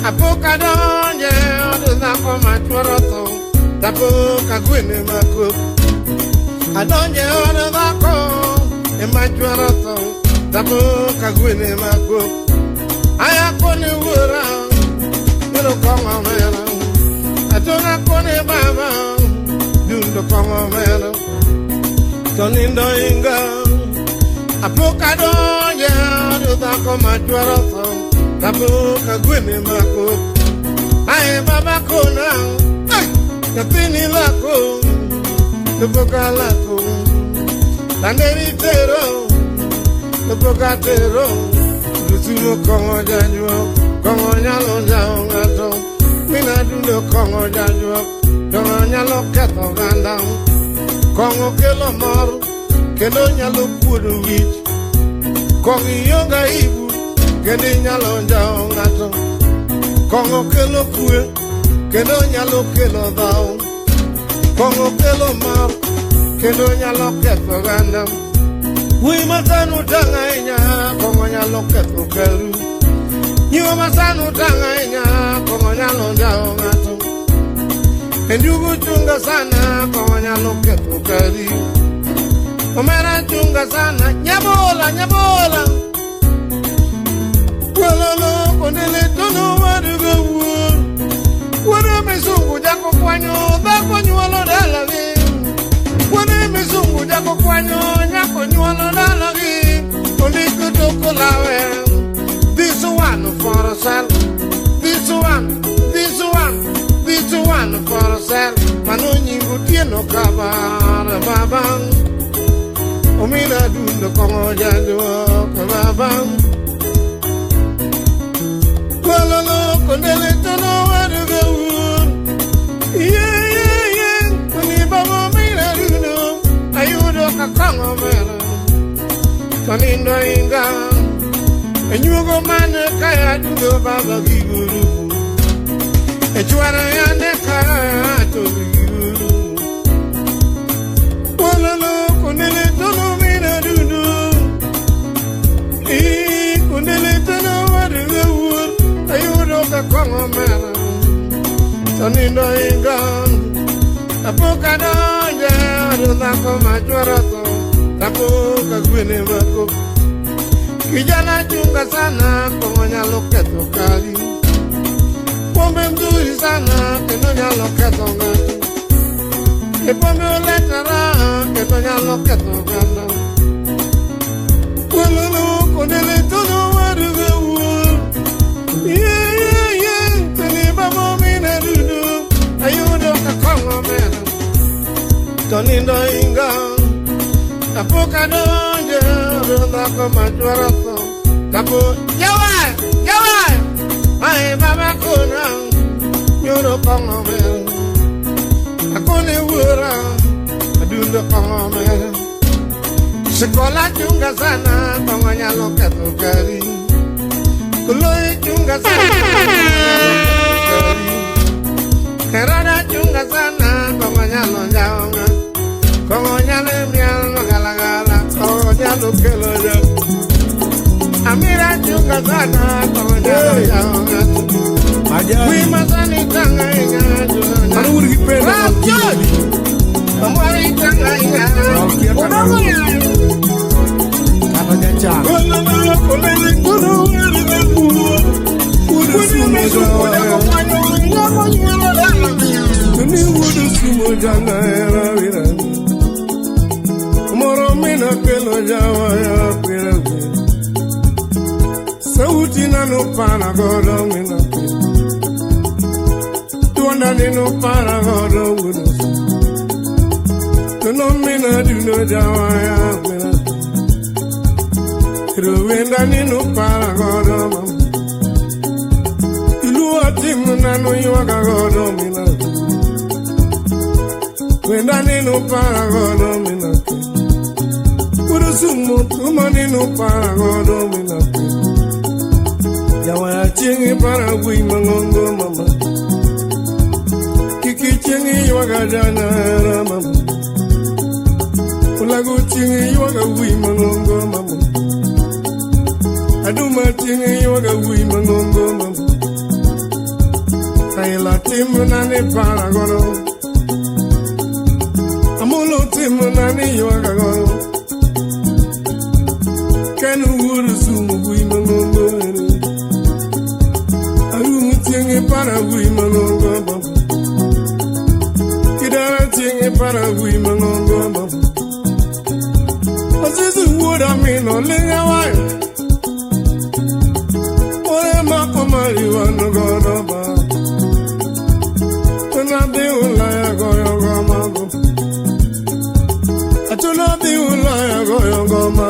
apoka donje oduza ko machworoto tapoka gwene mako adonje oduza ko e machworoto tapoka gwene mako aya koni wura no kongo mena atona koni baba dundo kongo mena Tonindo inga apoka donje oduza ko machworoto tapoka gwene mako aye baba kona kapini lako tapoka lako tanderi tero tapoka tero lusumo kongo janyo kongo nyalo jao ngato mina dundo kongo janyo kongo nyalo keto ganda kongo kelo moru kelo nyalo kuodo wich kongo yoga ibu kendo nyalo jao ngato kongo kelo kue kendo nyalo kelo dhao kongo kelo mar kendo nyalo ketho ganda wi masanu tanga inya kongo nyalo ketho keru nyiwa masanu tanga inya kongo nyalo jao ngato enjugu chunga sana kongo nyalo ketho keri omera chunga sana nyabola nyabola Walolo kondele tono waduga wuo Wane mizungu jako kwanyo Dako nyualo dalagi Wane mizungu jako kwanyo Nyako nyualo dalagi Kondiko toko lawe This one for a sell This one for a sell Mano nyingu tieno kabara babang Omina dundo kongo jandua kababang Walolo kondele tono waduga wuo Yeah Koni baba mina duno Ayudo kakongo mera Tonindo inga Enyugo mane kaya dudo baba giguru Echwara yane kaya to giguru Walolo kondele tono mina duno Kondele tono waduga wuo Ayudo kakongo mera Tonindo inga Apoka donje Aduza ko machworoto Tapoka gwene mako Kijana chunga sana Kongo nyalo ketho kali Pombe mzuri sana Kendo nyalo ketho ngato Pombe uletara Kendo nyalo ketho ganda Walolo kondele tono waduga wuo Yeah Tani babo mina dudu Ayudo kakongo mena Tonindo inga Tapoka donje Aduza ko machworoto Tapo Yawai Aye baba kona Nyoro kongo mena Akone wura Adundo kongo mena Sekolah chunga sana Kongo nyalo ketho kari Kuloi chunga sana Kerana chunga sana Kongo nyalo jaonga Kongo nyalo mial Magalagala Kongo nyalo kelo jao Amira chunga sana Kongo nyalo jaonga Wima sani tanga inga Manu urgi peda Rajoj Kamari tanga inga Udamu Kata nyancha Kulala kulele kuru Wudu sumo Kuni wudu sumo janga era vira Moro mina kelo jawa ya pira Sauti na no pana godo mina Tuanda ni no pana godo wudu Tuno mina duno jawa ya pira Ruwenda ni no pana godo mama Timu nanu yuwaka godo mina Wenda ninu para godo mina Kurusumu tuma ninu para godo mina Jawa ya chingi para gui mangongo mama Kiki chingi yuwaka jana era mama Ulagu chingi yuwaka gui mangongo mama Aduma chingi yuwaka Can wood zoom we mango. I don't think a para we mango. Kidara ting a para we mango. What is the wood I mean on Linga White? What am I for my you on the god about? When I do like I go your grandma. I do not do like I go your grandma.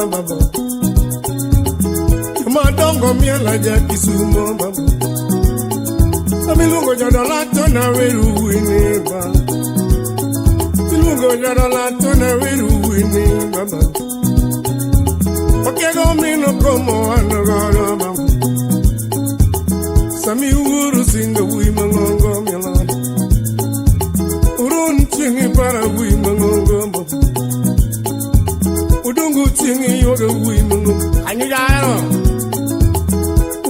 You might don't go me like Jackie Sumo. I mean, look at the Latin, I will win it. Look at the Latin, I will win it. Okay, go me no como and no go. Sami uru sing the women go me alone. Urun chingi para women go. Udungu chingi yoga women. I need I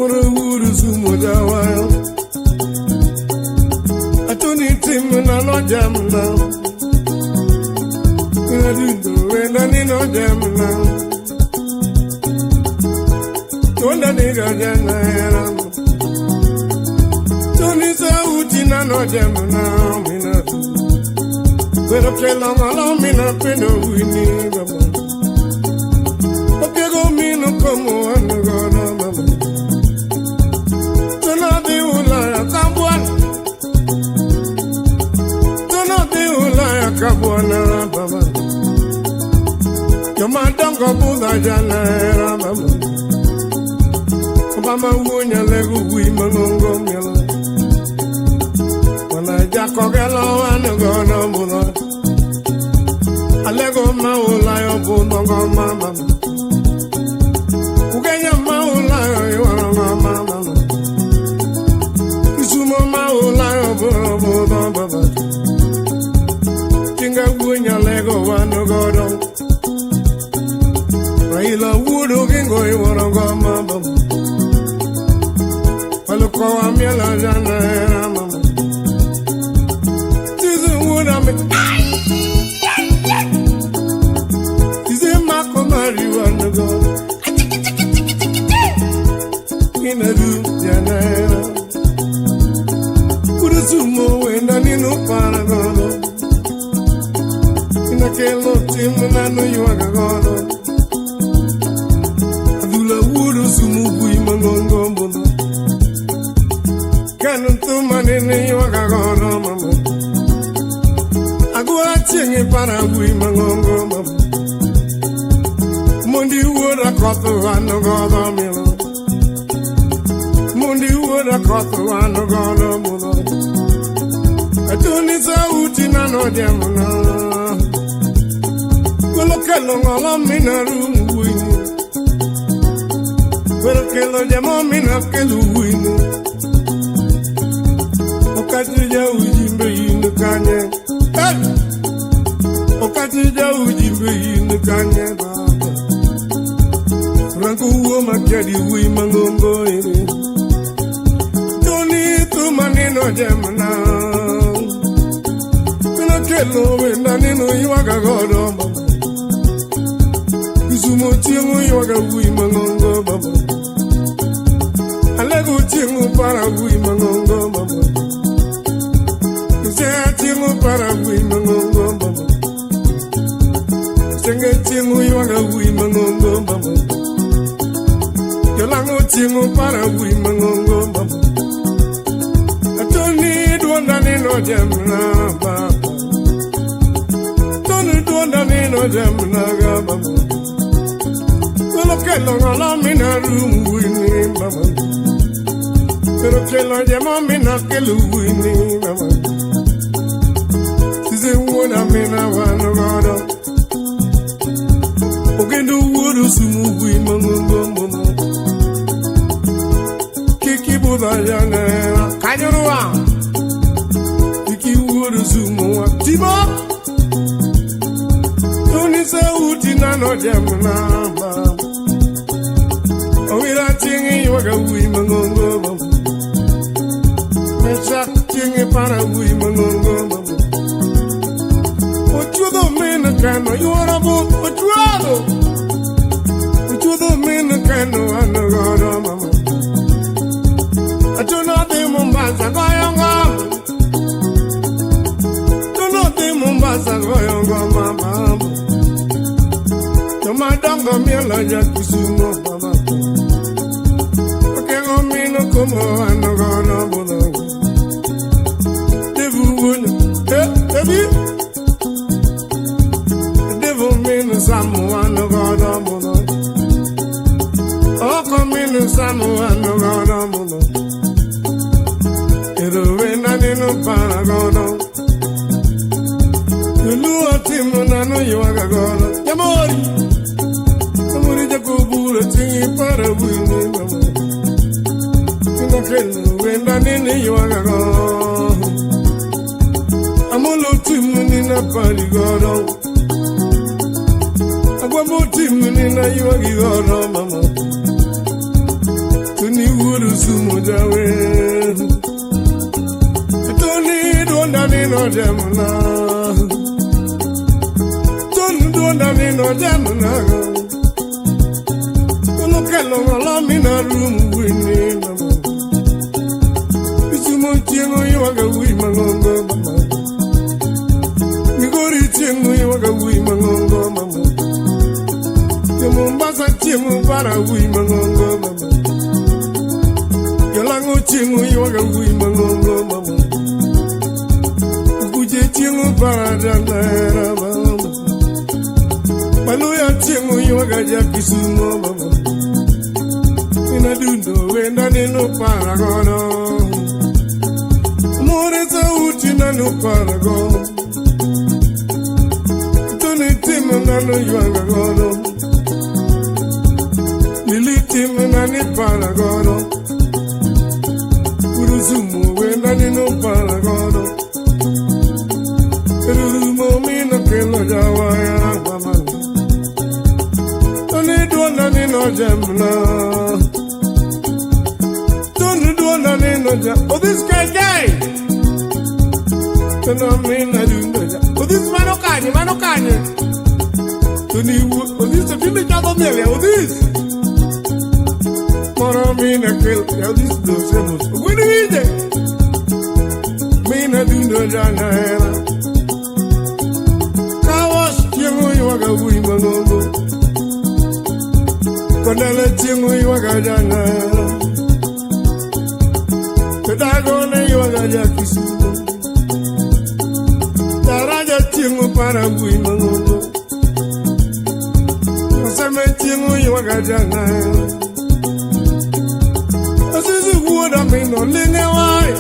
Uru uru sumo jawa. I don't need him and I know jam now. I do and I need no jam now. Don't nigga jana Tony Sautina no jam now, Mina. But a play long along me not pin a winning. Okay, go me no come on the god of Mama. Turn out the Ulaya Cabuan. Turn out the Ulaya Cabuana, Mama. Your madam go Buddha Jana, Mama. Mama wunya legu wi mangongo melo. Wana jako gelo anu gono muno. Alego maula yo bunongo mama. Ugenya maula yo mama. Kisumo maula yo bunongo baba. Tinga wunya lego anu gono. Raila wudu kingo yo mama. Look how I'm yellow, Jana, Mama. This is what I'm This is Marco Mario, the God. In a room, Jana. Put a sumo and I need no paragon. In a kelo team, and I know you are a god. I do la wood sumo, we mangongo. Can't do money in your gagono, Mama. I go out singing para we mangongo, Mama. Mundi wood across the one of God on me. Mundi wood across the one of God on me. I don't need a utina no demona. Well, look along all of me in a room. Well, kill the demon in a kill. Okatija ujimbe yinu kanye. Okatija ujimbe yinu kanye baba. Ranku uo makedi ui mangongo ere. Doni tu manino jemna. Kuna kelo wenda nino iwaga godo baba. Kusumo tiengu iwaga ui mangongo baba. Alego tiengu para ui mangongo baba. Tingu para wi mangongo baba. Senge tingu yoga wi mangongo baba. Yolango tingu para wi mangongo baba. Atoni duonda nino jamna baba. Toni duonda nino jamna baba. Welo kelo ngala mina rumwini baba. Pero kelo jama mina kelo wini baba. I mean, I want to go. Okay, do what is movie, Mango. Kiki Budayana, Kajurua. Kiki would assume Tiba. Tony Sautina, no Jamna. Oh, we're singing yoga, we Mango. Mesak singing para we Mango. Cano, you are a book, but you are the men kala ya kisumo mama. Okay, omino como anogona bono. Devu wuna, devi. Devu mino samu anogona bono. Oko mino samu anogona bono. Ero wena nino paragono. Lua timu nano yuaga gono. Yamori. Amori jakubura tingi para wini mama. Tina kelu wenda nini yuaga gono. Amolo timu nina pari gono. Agwamo timu nina yuagi gono mama. Tuni wuru sumo jawe. Tuni donda nino jamuna. No jamuna Kono kelo ngala mina room winning mama Isumo chengo yoga wi mangongo mama Migori chengo yoga wi mangongo mama Mombasa chengo para wi mangongo mama Yolango chengo yoga wi mangongo mama Kuje chengo para jangara mama Maluya chengu yuaga ya kisumo mama Ina dundo wenda nino paragono More sa uchi nano paragono Tone timu nano yuaga gono Lili timu nani paragono Uruzumu wenda nino paragono Uruzumu mina kelo jawaya mama Nani no jamna. Don't do nani no jam. Oh, this guy. Don't mean I do no jam. Oh, this manokanye. Don't you? Oh, this the people that don't know. Oh, this. Mora mean I kill. Oh, this those symbols. What do you do? Mean I do no jam. Kawas kimu yuaga wi manongo. Kodala timu yuaga jana Kodagone yuaga jakisumo Taraja timu para bui mangogo Osame timu yuaga jana Osizu buoda mino linge wai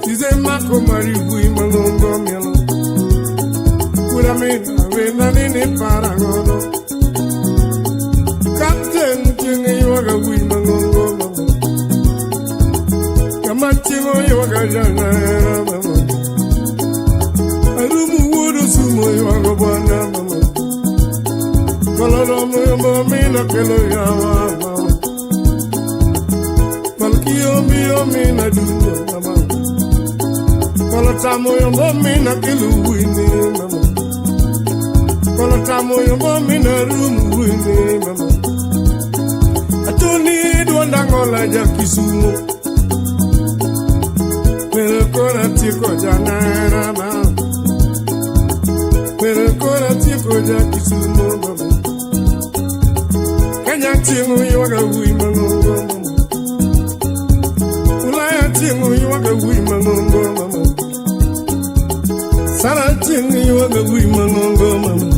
Tize mako mari bui mangogo mielo Buda mino wena nini para gono Captain King yuaga wi mangongo mama Kamantingo yuaga jana mama Arumu wudu sumo yuaga bwana mama Kaloromo yombo mina kelo yawa mama Malkiyo miyo mina dunya mama Kalatamo yombo mina kelo wini mama Kalatamo yombo mina rumu wini mama Atuni duandangola ya kisumo Pero kora tiko janara mama Pero kora tiko ya kisumo mama Kenya tingu yuaga wi mangongo mama Ulaya tingu yuaga wi mangongo mama Sara tingu yuaga wi mangongo mama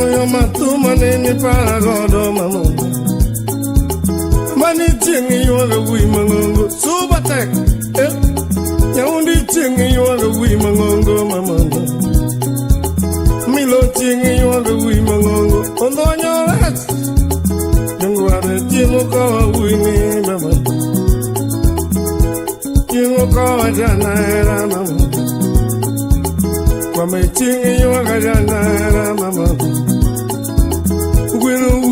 Yo matuma nini para godo mama Mani tingi yuaga wi mangongo Subatek Yaundi tingi yuaga wi mangongo mama Milo tingi yuaga wi mangongo Ondonyo res Yunguare tingu kawa wi ni mama Tingu kawa jana era mama Kwame tingi yuaga jana era mama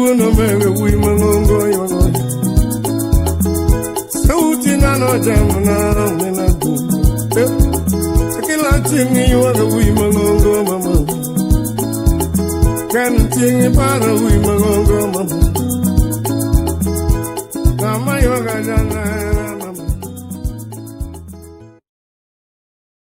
Uno mega wi mangongo yono Sauti nano jamuna mina du Sakila tingi yuaga wi mangongo mama Kan tingi para wi mangongo mama Kama yuaga jana